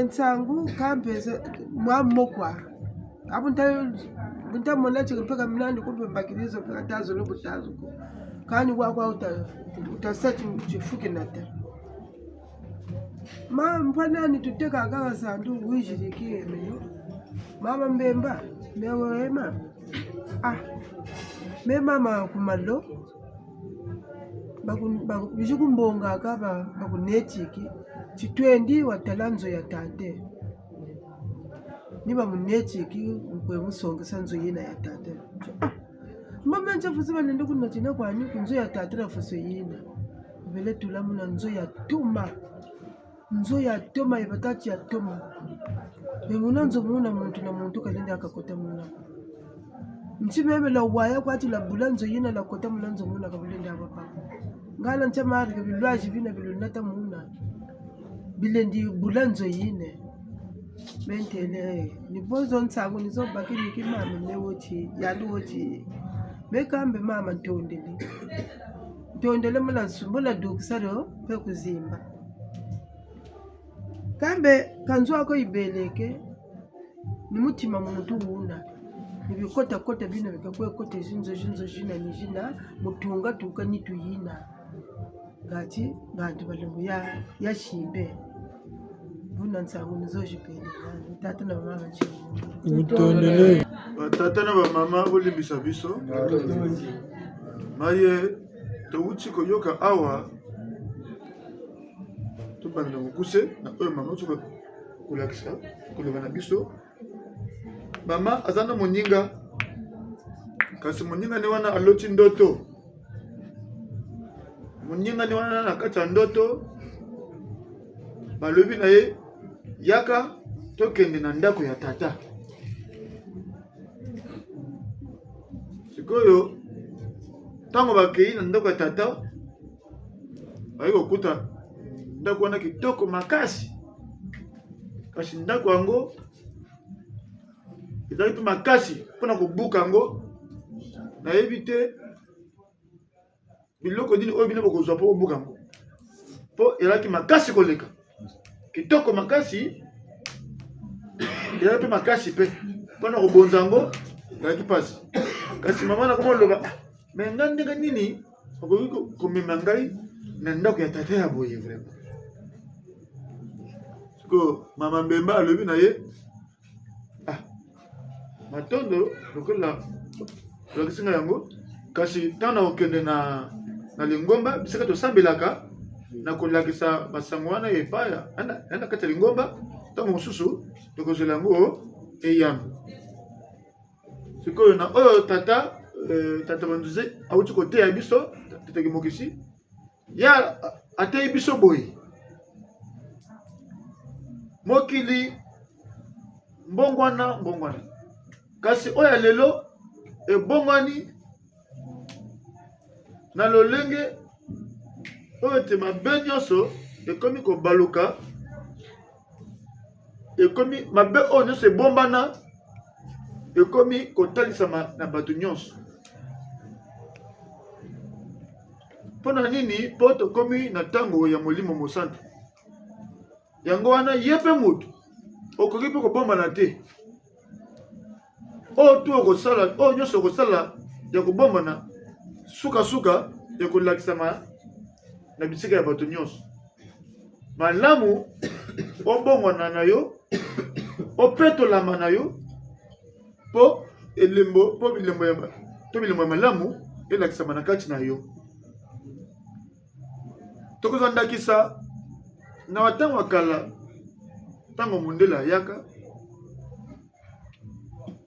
nsangu kampeze mwamokwa abunta bunta mona chikipeka mnandi kumbe mbakilizo peka tazo lobo tazo ko kani kwa utasearch chifuke nata ma mpanani tuteka akawa sandu wishirikie meno mama mbemba mewema me mama kumalo bishikumbonga akaba bakunetiki chitwendi watalanzo ya tate niba munetiki kwe musongesa nzo yina ya tate mama nchafuzi banende kunochina kwani kunzo ya tate rafuso yina vele tulamuna nzo ya toma ibatachi ya toma bemuna nzo muna muntu na muntu kalende akakota muna mchimeme la waya kwati la bulanzo yina la kota mulanzo muna kabulende abapa ngala nchamari kabilwaji bina bilunata muna bilendi bulanzo yine mentele ni bozo nsangu nizobaki nikimama newochi yaluwochi mekambe mama ntondele mula nsumbola dukisaro pe kuzimba kambe kanzu ako ibeleke ni mutima muntu wuna nibikota kota bino bikakwe kota zinzo jina nijina mutunga tuka nituyina ngati bantu balimbu ya shimbe buna nsangu nizojipele tata na mama utondele tata na mama bolimbisa biso maye towuchi koyoka awa tubanda mukuse na oyo mama tuko kulakisa kulobana biso mama azana moninga kasi moninga ni wana aloti ndoto moninga ni wana na kati ya ndoto balobi na ye yaka tokende na ndako ya tata sikoyo tango bakei na ndako ya tata bayi kokuta ndako wana kitoko makasi kasi ndako yango ezali mpe makasi mpona kobuka yango nayebi te biloko nini oyo bino bokozwa mpo kobuka yango mpo ezalaki makasi koleka kitoko makasi ezali mpe makasi mpe mpona kobonza yango ezalaki mpasi kasi mama na komoloba me ngai ndenge nini okoki komema ngai na ndako ya tata ya boye vraimen siko mama mbemba alobi na ye matondo lokola lokisi ngai yango kasi ntango na kokende na lingomba bisika tosambelaka na kolakisa basango wana epaya anda kati ya lingomba ntango mosusu tokozela yango eyambo sikoyo na oyo tata banduze awuti koteya biso tataki mokisi ya ateyi biso boye mokili mbongwana kasi oya lelo ebongwani na lolenge oyo te mabe nyonso ekomi kobaluka ekomi mabe oyo nyonso ebombana ekomi kotalisama na bato nyonso mpona nini mpo tokomi na ntango ya molimo mosantu yango wana ye mpe motu okoki mpe kobombana te oyo tu okosala oyo nyonso okosala ya kobombana suka ya kolakisama na bisika ya bato nyonso malamu obongwana na yo opetolama na yo mpo bilembo ya malamu elakisama na kati na yo tokozwa ndakisa na watango akala ntango mondele ayaka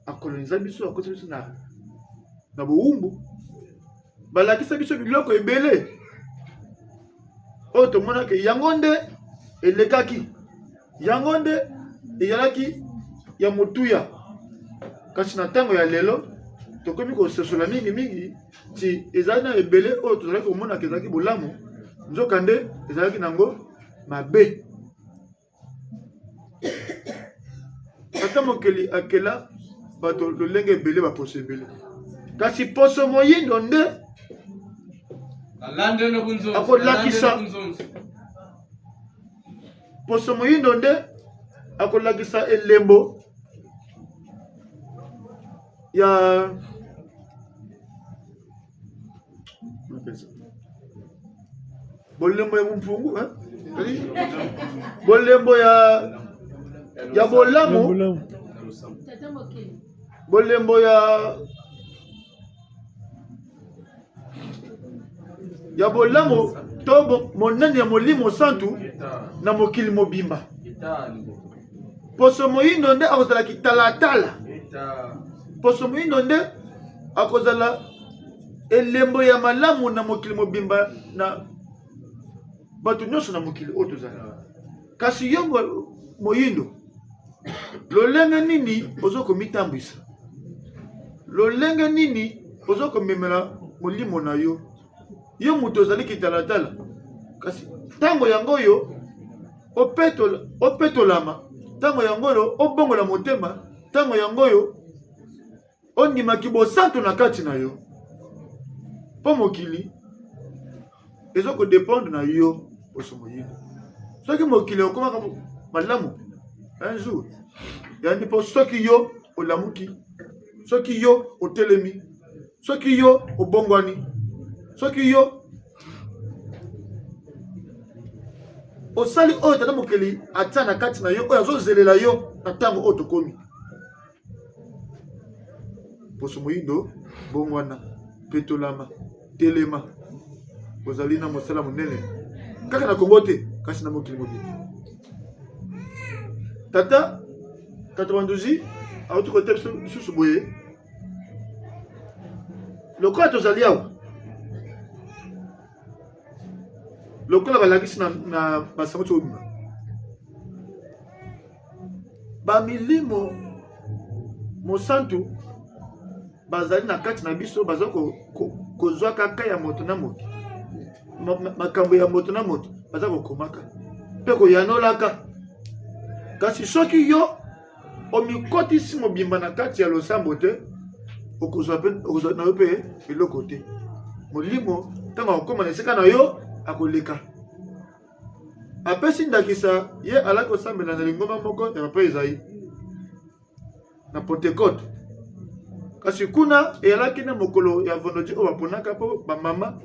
akoloniza biso akosa biso na bowumbu balakisa biso biloko ebele oyo tomonaki yango nde elekaki yango nde ezalaki ya motuya kasi na ntango ya lelo tokomi kosesola mingi ti ezali na ebele oyo tozalaki komonaka ezalaki bolamu nzoka nde ezalaki nango mabe ata mokeli akela bato lolenge ebele baposo ebele kasi poso moyindo nde akolakisa poso moyindo nde akolakisa elembo ya bolembo ya mpungu bolembo ya bolamu bolembo ya bolamu to monene ya molimo santu na mokili mobimba poso moyindo nde akozala kitalatala poso moyindo nde akozala elembo ya malamu na mokili mobimba na bato nyonso na mokili oyo tozala. Kasi yo moyindo lolenge nini ozokomitambwisa, lolenge nini ozokomemela molimo na yo, yo moto ozali kitalatala. Kasi ntango yango oyo opetolama, ntango yango oyo obongola motema, ntango yango oyo ondimaki bosantu na kati na yo, mpo mokili ezokodependre na yo poso moyindo. Soki mokili okomaka malamu un jour yandi mpo soki yo olamuki, soki yo otelemi, soki yo obongwani, soki yo osali oyo tata mokili atia na kati na yo oyo azozelela yo na ntango oyo tokomi. Poso moyindo bongwana, petolama, telema, ozali na mosala monene kaka na Kongo te, kasi na mokili mobimba. Tata 92 auti kote lisusu boye lokola tozali awa, lokola balakisi na basango tobima bamilimo mosantu bazali na kati na biso, baza kozwa kaka ya moto na moto, makambo ya moto na moto baza kokomaka mpe koyanolaka. Kasi soki yo omikotisi mobimba na kati ya losambo te, okozwa na yo mpe eloko te. Molimo ntango akokoma na esika na yo akoleka. Apesi ndakisa ye alaki kosambela na lingomba moko ya papa Ezayi na Pentecote. Kasi kuna eyalaki na mokolo ya vendredi oyo baponaka mpo bamama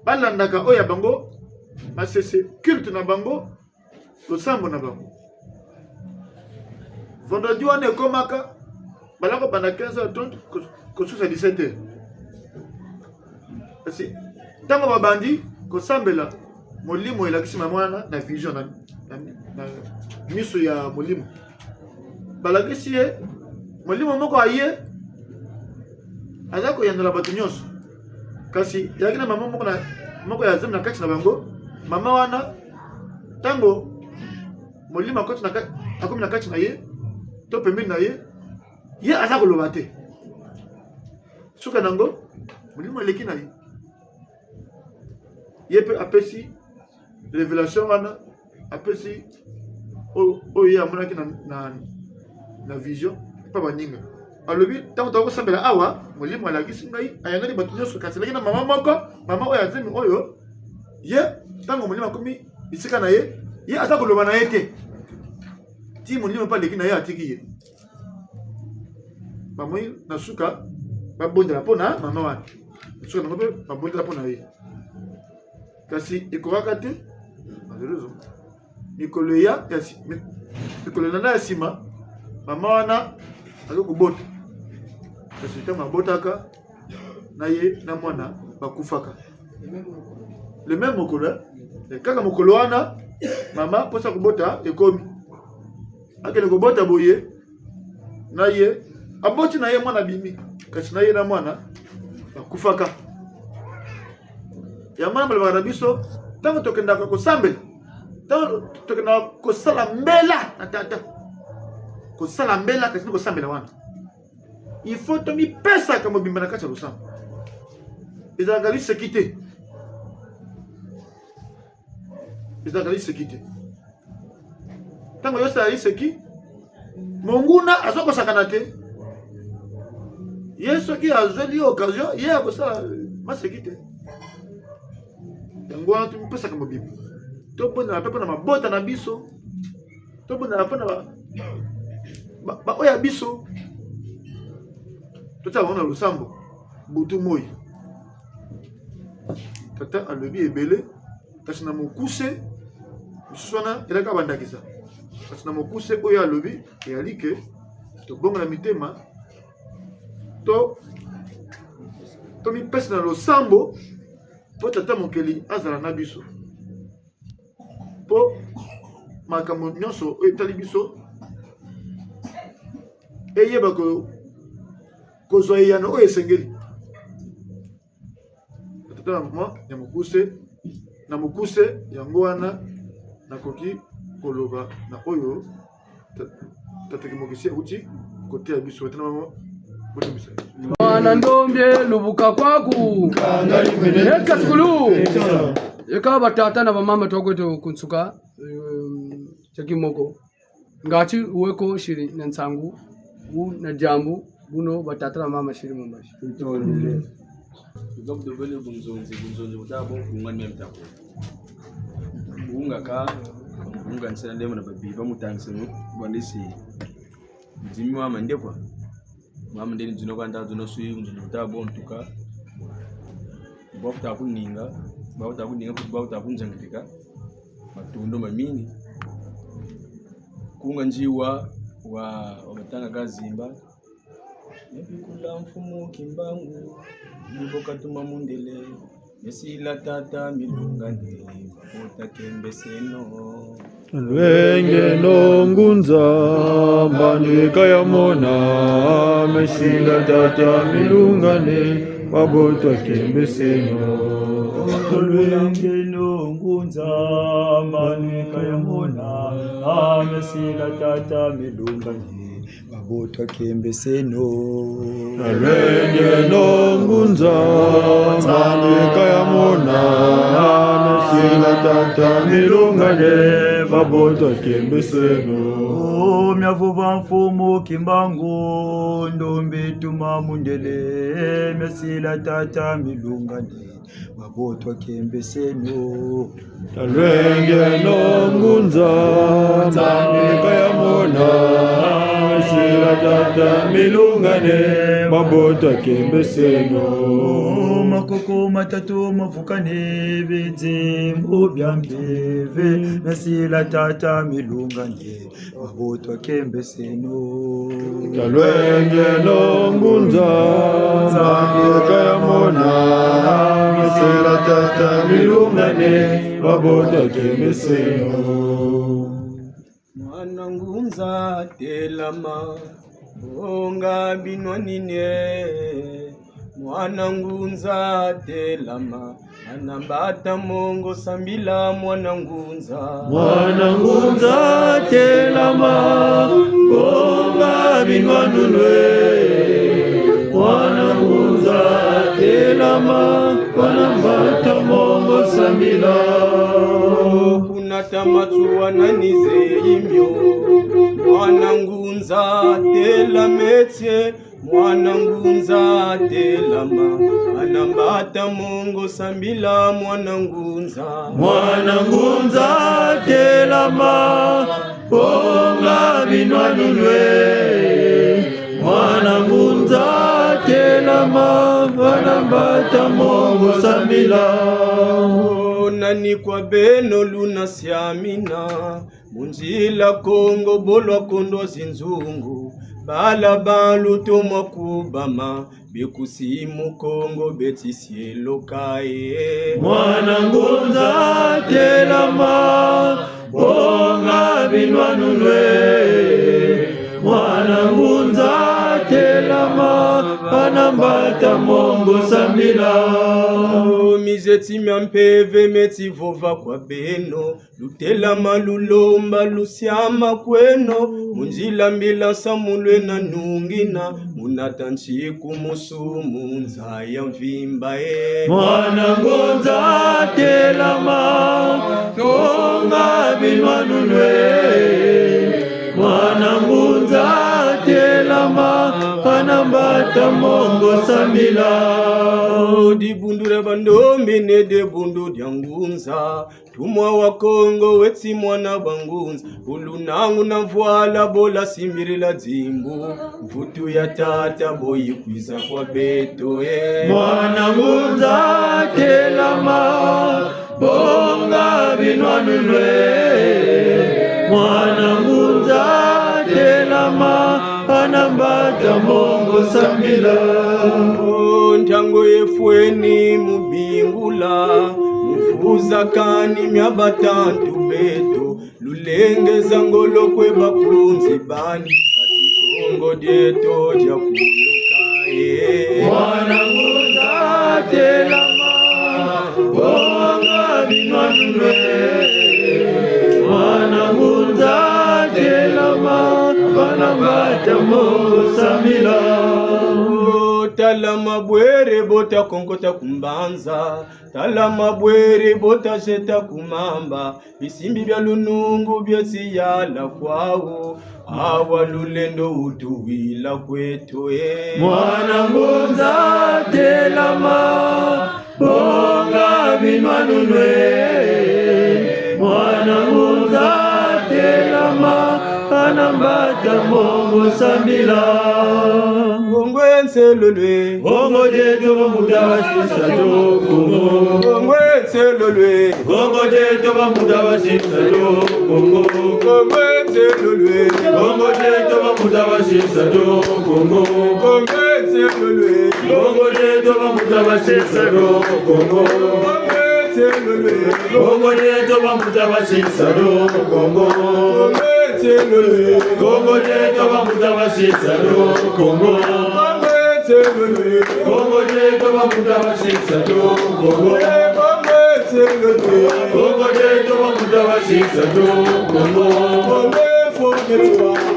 balandaka oyo ya bango basese culte na bango, losambo na bango. Vendredi wana ekomaka balako banda 15h30 kosusa 17h. Kasi ntango babandi kosambela, molimo elakisi mwana na vision na miso ya molimo. Balakisi ye molimo moko aye aza koyandola bato nyonso. Kasi yaki na mama moko ya zemi na kati na bango. Mama wana ntango molimo akomi na kati na ye to pembeni na ye, ye aza koloba te. Suka nango molimo eleki na ye, ye mpe apesi révélation wana, apesi oyo ye amonaki na vision mpa baninga. Alobi ntango tokosambela awa, molimo alakisi ngai ayangani bato nyonso. Kasi eleki na mama moko, mama oyo azemi oyo, ye ntango molimo akomi bisika na ye, ye aza koloba na ye te, ti molimo mpe aleki na ye atiki ye. Bamoi na suka babondela mpo na mama wana, suka nango mpe babondela mpo na ye. Kasi ekokaka te, malheureusement mikolo nana ya nsima mama wana azo kobota. Kasi ntango abotaka na ye na mwana bakufaka le même mokolo. Kaka mokolo wana mama posa kobota ekomi akende kobota boye na ye aboti na ye mwana bimi. Kasi na ye na mwana bakufaka. Ya mwana balabaka na biso ntango tokendaka kosambela, ntango tokendaka kosala mbela na tata, kosala mbela kasi ni kosambela wana, il faut tomipesaka mobimba na kati ya losambo. Ezalaka liseki te, ezalaka liseki te. Ntango yosala liseki, monguna azokosakana te. Ye soki azweli occasion, ye akosala maseki te. Yango wana tomipesaka mobimba. Tobondela mpe mpona mabota na biso, tobondela mpona baoyo ya biso, Tata on a le sambo. Butu moi. Tata a lebi ebele. Kasi na mokuse. Suswana elaka bandakisa. Kasi na mokuse oyo a lebi et alike. To bonga na mitema. To mi pesa na lo sambo. Po tata mokeli azala na biso. Po makambo nyonso etali biso. Eyeba ko zoyana oyo esengeli. Tata mama na mokuse yango wana nakoki koloba na oyo tata kimokisi uti kote ya biso tata mama botimisa. Mwana ndombye lubuka kwaku eka sikulu eka batata na bamama tokoto kunsuka chakimoko ngachi uweko shiri na nsangu na jambu buno batata na mama shiri mumbashi Donc de venir bunzonzi utabo kungani mtako bunga ka bunga nsana ndemo na babi bamutangiseno bandisi jimi wa mandekwa mama ndeni dzino kwanda dzino suyi unzo utabo ntuka bauta kuninga bauta kunjangirika matundo mamingi kunga njiwa wa batanga kazimba Nebikula mfumu kimbangu Niboka tuma mundele Mesila tata milungane Mabota kembe seno Lwenge nongunza Mbandweka ya mona Mesila tata milungane Mabota kembe seno Lwenge nongunza Mbandweka ya mona Mesila tata milungane Mabota kembe seno Lwenge nongunza Mbandweka ya mona Mesila tata milungane Mabota kembe seno Myavuva mfumu kimbangu Ndombi tuma mundele Mesila tata milungane Mabota kembe seno Lwenge nongunza Mbandweka ya mona Mesila tata milungane Mabota kembe seno Makoko matatu mavukane Beze mbobya mbeve Mesila tata milungane Mabota kembe seno Lwenge nongunza Mbandweka ya mona Mesila tata milungane Mabota kembe seno Mwanangunza telama Onga binwanine Mwanangunza telama Anambata mongo sambila mwanangunza Mwanangunza telama Onga binwanunwe Mwanangunza telama Anambata mongo sambila Tamatu wananize imyo Mwanangunza tela metie Mwanangunza telama Anambata mongo sambila mwanangunza Mwanangunza telama Onga binwanunwe Mwanangunza telama Anambata mongo sambila Nani kwa beno luna siamina Munjila Kongo bolwa kondo zinzungu Bala balu tomwa kubama Bekusimu Kongo betisielo kae Mwanangunza telama Onga binwanunwe Mwanangunza telama Anambata mongo sambila Mizeti myampeve meti vova kwa beno Lutelama lulomba lusiama kweno Munjila mbila samulwe na nungina Munatanchiku musumu nzaya mvimba Mwanangunza telama Onga binwanunwe Mwanangunza telama Anambata mbata mongo sambila. Dibundura bandombe ne de bundu dyangunza. Tumwa wa Kongo wetsi mwana bangunza. Ulunangu na mvuala bola simbirila dzimbu. Mvutu ya tata boyi kwiza kwa beto Mwana ngunza telama bonga binwanulwe. Mwana ngunza telama anambata mongo sambila. Ntango yefweni mubingula. Mufuza kani myabatantu beto. Lulengeza ngolo kwe bakunzi bani. Kati Kongo dieto jakuluka Mwana ngunza telama bonga binwanulwe. Mwana ngunza telama anambata mongo sambila. Talama bwere bota konkota kumbanza. Talama bwere bota jeta kumamba. Bisimbi bya lunungu byesi yala kwawo. Awa lulendo utuwila kwetu Mwana ngunza telama bonga binwanulwe. Mwana ngunza telama anambata mongo sambila. Ngwense lolwe Gongo jeto bamuda basisa jo Kongo. Ngwense lolwe Gongo jeto bamuda basisa jo Kongo. Ngwense lolwe Gongo jeto bamuda basisa jo Kongo. Ngwense lolwe Gongo jeto bamuda basisa jo Kongo. Ngwense lolwe Gongo jeto bamuda basisa jo Kongo. Ngwense lolwe Gongo jeto bamuda basisa jo Kongo. Ngwense lolwe Gongo jeto bamuda basisa jo Kongo. Ngwense lolwe Gongo jeto bamuda basisa jo Kongo. Gongo jeto bamuda basisa jo Kongo.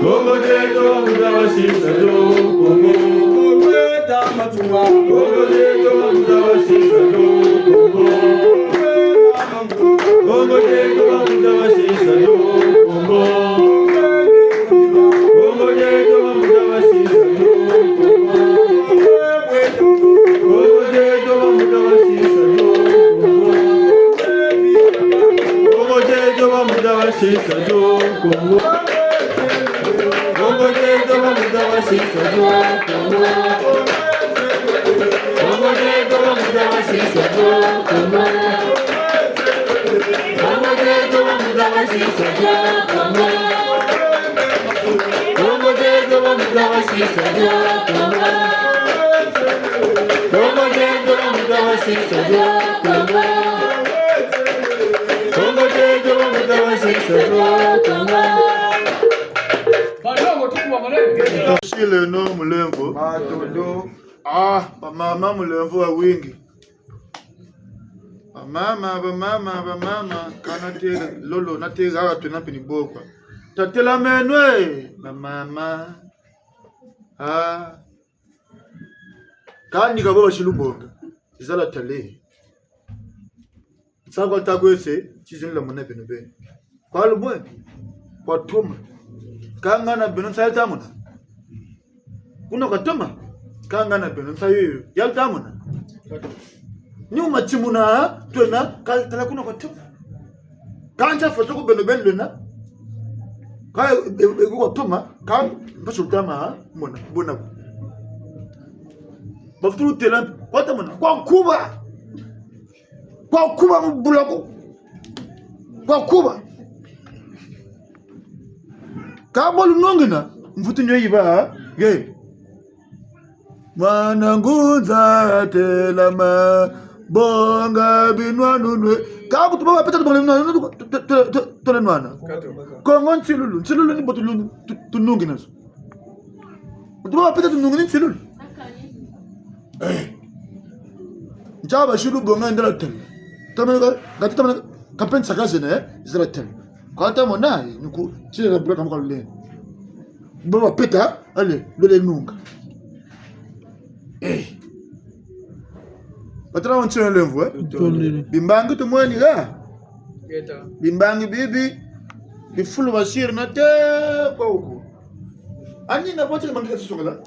Gongo jeto bamuda basisa jo Kongo. Gongo jeto bamuda basisa jo Kongo. Gongo jeto bamuda basisa jo Kongo. Gongo jeto bamuda basisa jo Kongo. Gongo jeto bamuda basisa jo Kongo. Gongo jeto bamuda basisa jo Kongo. Gongo jeto bamuda basisa jo Kongo. Gongo jeto bamuda basisa jo Kongo. Gongo jeto bamuda basisa jo Kongo. Gongo jeto bamuda basisa jo Kongo. Gongo jeto bamuda basisa jo Kongo. Shile no mulemvo. Madodo. Bamama mulemvo wa wingi. Bamama kana tela lolo na tela watu na pinibokwa. Tatela menwe mama. Kandi kabo bashilubonga. Izala tale. Sangwa takwese chizini la mwana penube. Kwa lumwe. Kwa tuma. Kangana beno saltamuna. Kuna katoma. Kangana beno sayo yaltamuna. Nyuma timuna twena kala kuna katoma. Kanja foto ko beno ben lena. Kaya ego katoma kan bashultama mona bona. Bafuturu tela kwata mona kwa kuba. Kwa kuba mbulako. Kwa kuba. Kabolu nongina mfutu nyoyiba ge Mwana ngunza telama bonga binwanunwe kabu tubaba peta tubaba tolenwana kongo nsilulu ni botu tunungina so tubaba peta tunungina nsilulu njaba shilu bonga ndala tele tamana kapensa kazene zira tele Kata mona nuku chile la bula kamko le. Baba peta ale lole nunga. Patra on chile levu Bimbangi to mwani ga. Geta. Bimbangi bibi bifulu bashir na te kwa huko. Ani na bote mangika sokala.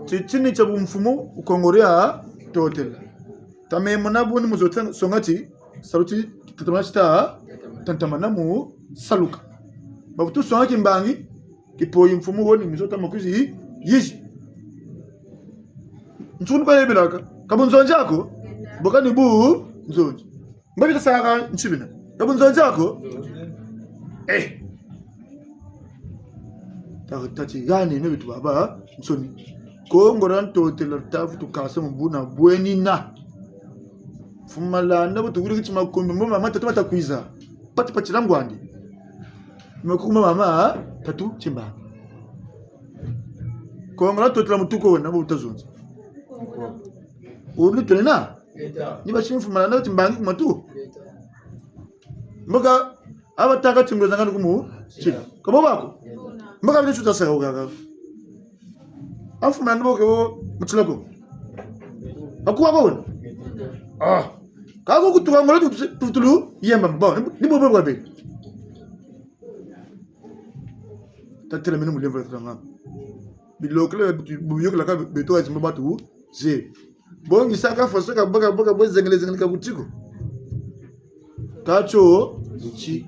chichini cha mfumo ukongorea totela tame monabu ni muzotan songati saluti tutamashita tantamana mu saluka bavutu songaki mbangi kipoyi mfumo woni mizota makuzi yishi ntunu kwa yebelaka kabunzonjako bokani bu nzonji mbabi tasaka nchibina kabunzonjako tati gani ne bitu baba nsoni ko ngoran to telata futu kasa mbuna bweni na fumala na butu guri kichima kombe mama tatu matakwiza pati pati langwandi mekuma mama tatu chimba ko ngoran to tela mutuko na butazonza uli tena ni bashimfu fumala na timbangi matu mboga abataka tingoza ngani kumu chila kabo bako mboga bide chuta saka ugaga afu mando ko mutulako akuwa ko kago kutuka ngolo tutulu yemba bon ni bobo kwa be tatela minu mulemva tanga bilokle buyok la ka beto azimba batu je bongi saka fosoka boga bozengelezengele ka butiko tacho ichi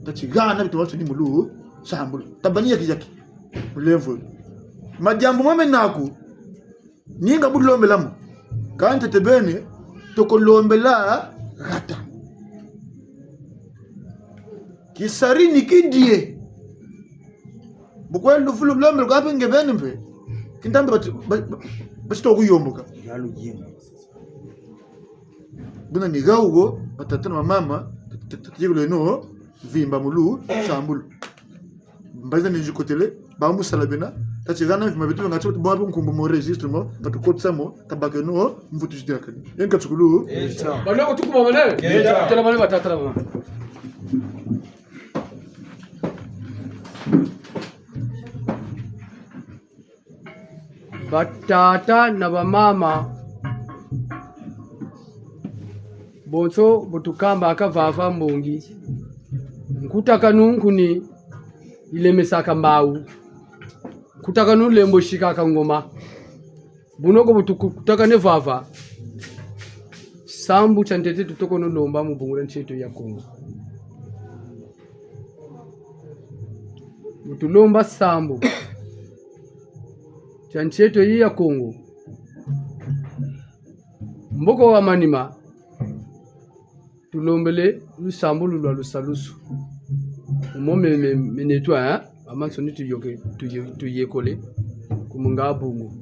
tachigana bitu watu ni mulu shambulu tabania kijaki mulemvo majambo mame naku ninga bulombelamu kante tebene tokolombela gata kisari nikidie bukwelu fulu lombelo gape ngebene mpe kindambe bachito kuyomboka yalu yema buna nigaugo batatana mama tatiyego no vimba mulu shambulu mbaza nijikotele ba musalabena tachigana vima bitu ngati babu nkumbu mo registre mo batukotsa mo tabake no mvutu jidaka yenka tsukulu bana ko tukuma bana tela bana batatala mama batata na bamama bonso butukamba akavava mbongi nkutaka nunkuni ilemesaka mbau kutaka nulembo shikaka ngoma bunoko butukutaka ne vava sambu chantete tutoko nolomba mubungura ncheto ya Kongo butulomba sambu chancheto ya Kongo mboko wa manima tulombele lusambu lwa lusalusu umome menetwa amansoni tuyoke tuyekole kumunga bungu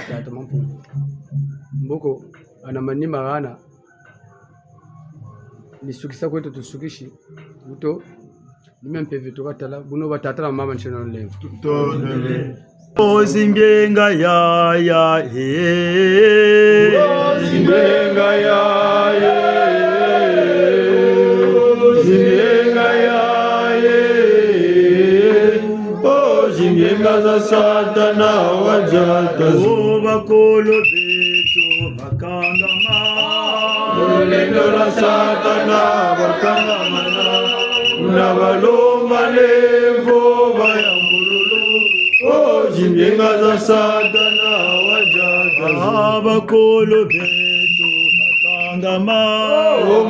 tata mampu mboko ana manima gana nisukisa kwetu tusukishi buto nimempevi tukatala buno batatala mama ncheno levo tonele ozimbenga ya he ozimbenga ya Jingenga za satana wajata bakolo beto bakangama ulendo la satana bakangama na balomba levo bayambululu jingenga za satana wajata bakolo beto bakangama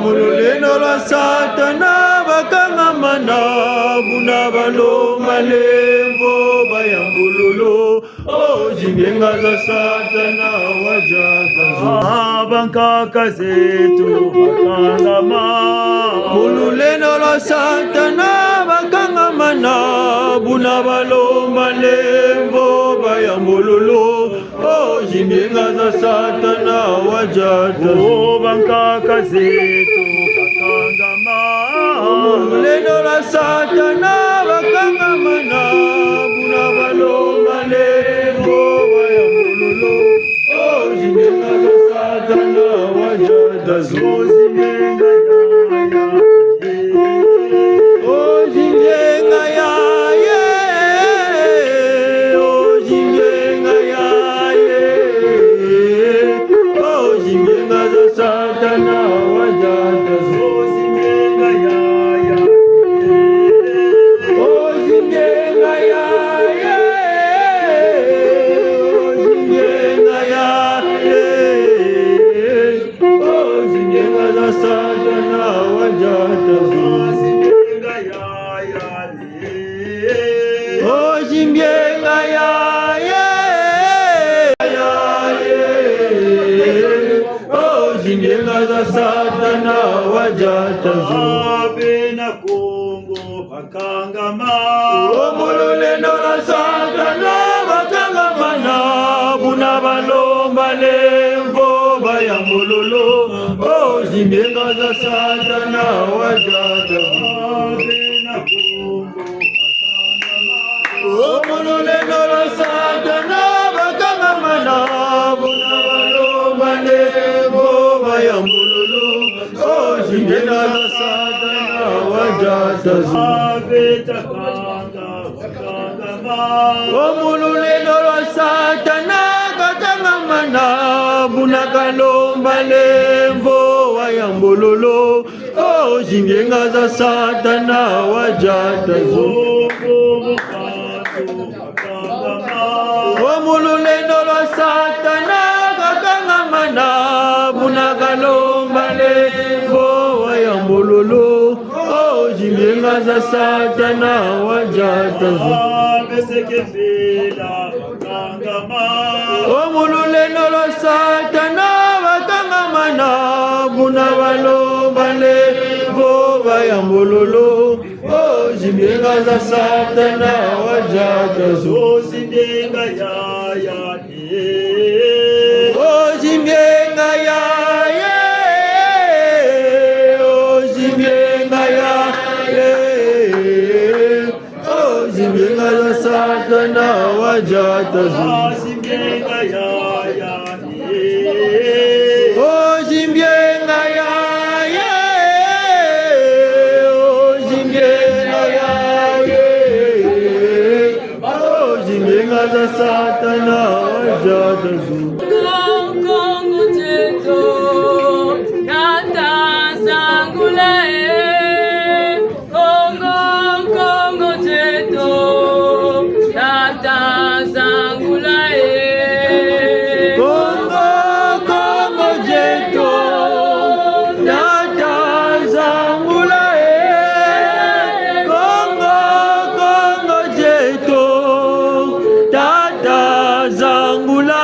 ulendo la satana bakangama na buna balomba levo bayambululu jingenga za satana wajaka bankaka zetu bakangama ululeno la satana bakangama na buna balomba levo bayambululu jingenga za satana wajaka bankaka zetu bakangama ululeno la satana bakangama na balomba levo bayambululu jingenga za satana wajada zozimenga jingenga ya jingenga jingenga za satana wajada zozimenga jingenga za Satana wajatazo bena Kongo bakangama omululendo la Satana bakangamana buna balomba lembo bayambululu ozimbenga za Satana wajatazo bena Kongo omululendo la Satana bakangamana buna balomba lembo bayambululu ozimbenga za Satana wajatazo omululendo lwa Satana katangamana bunakalomba lemvo wayambululu ozimbenga za Satana wajatazo omululendo lwa Satana katangamana bunakalomba lemvo wayambululu ozimbenga za Satana wajatazo omululendo lwa Satana bakangamana buna balomba lemvo bayambululu ozimbenga za Satana wajatazo ozimbenga yaya ozimbenga yaya ozimbenga yaya ozimbenga za Satana wajatazo ozimbenga yaya ozimbenga yaya ozimbenga yaya ozimbenga za Satana wajatazo Kongo cheto tata sangula Kongo cheto tata sangula Kongo cheto tata sangula Kongo cheto tata sangula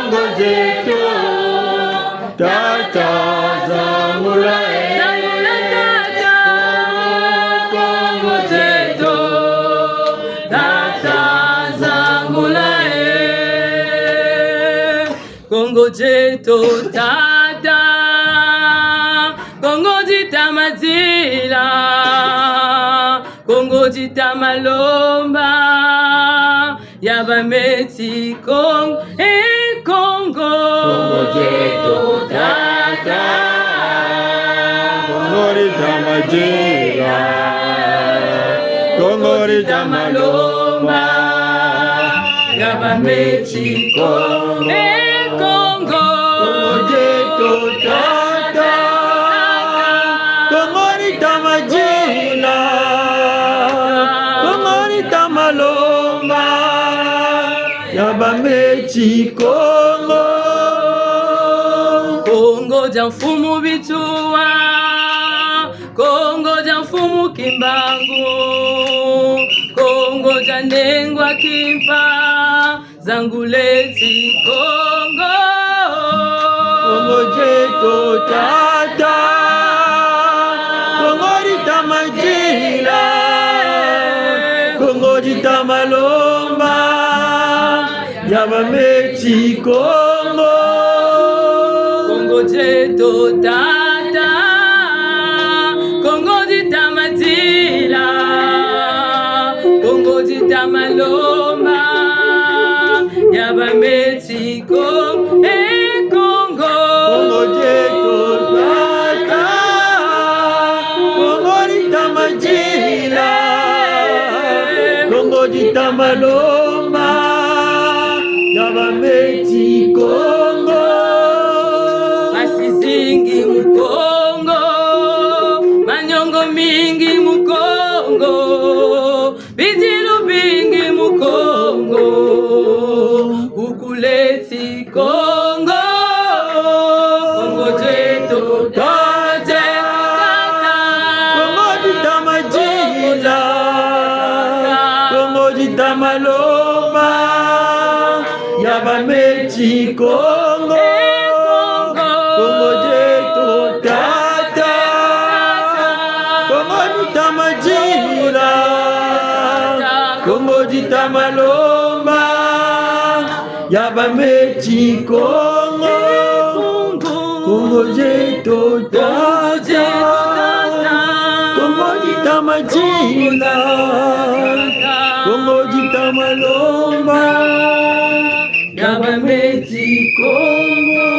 Kongo zetu tata zangula Zangula tata Kongo zetu tata zangula Kongo zetu tata Kongo jita mazila Kongo jita malomba Yaba meti Kongo Kongo Kongo zetu tata Kongo jita mazila Kongo jita malomba Yaba meti Kongo Kongo zetu tata Kongo jita mazila Kongo jita malomba Yaba meti Kongo Kongo jamfumu bitua Kongo jamfumu kimbangu Kongo janengwa kimpa Zanguleti Kongo Kongo zetu tata Kongo jita mazila Kongo jita malomba Yaba meti Kongo Kongo jeto tata Kongo jita matila Kongo jita malomba Yaba meti Kongo Kongo Kongo zetu tata Kongo jita mazila Kongo jita malomba Yaba meti Kongo Masizingi mukongo Manyongo mingi mukongo Bijilu bingi mukongo Ukuleti Kongo Kongo jeto tote Kongo jita mazila Kongo jita malomba Yaba meti Kongo Kongo zetu tata Kongo jita mazila Kongo jita malomba Yaba meti Kongo Kongo zetu tata Kongo jita mazila Kongo jita malomba Yaba meti Kongo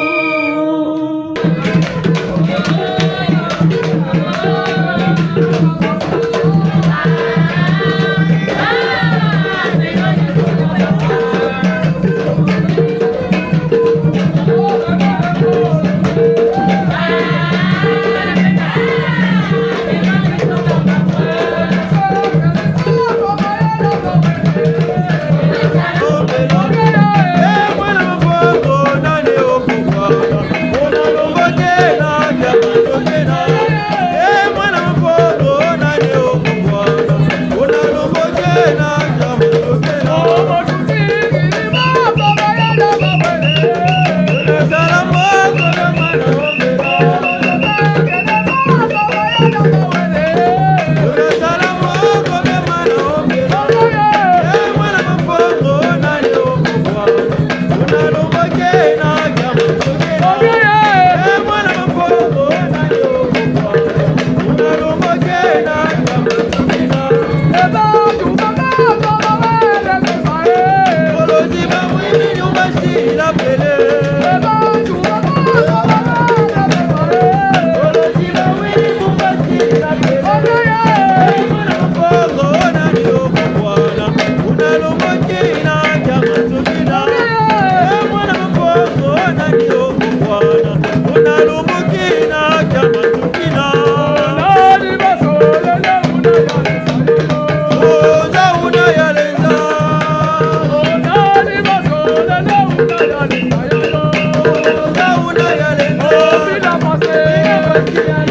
Bila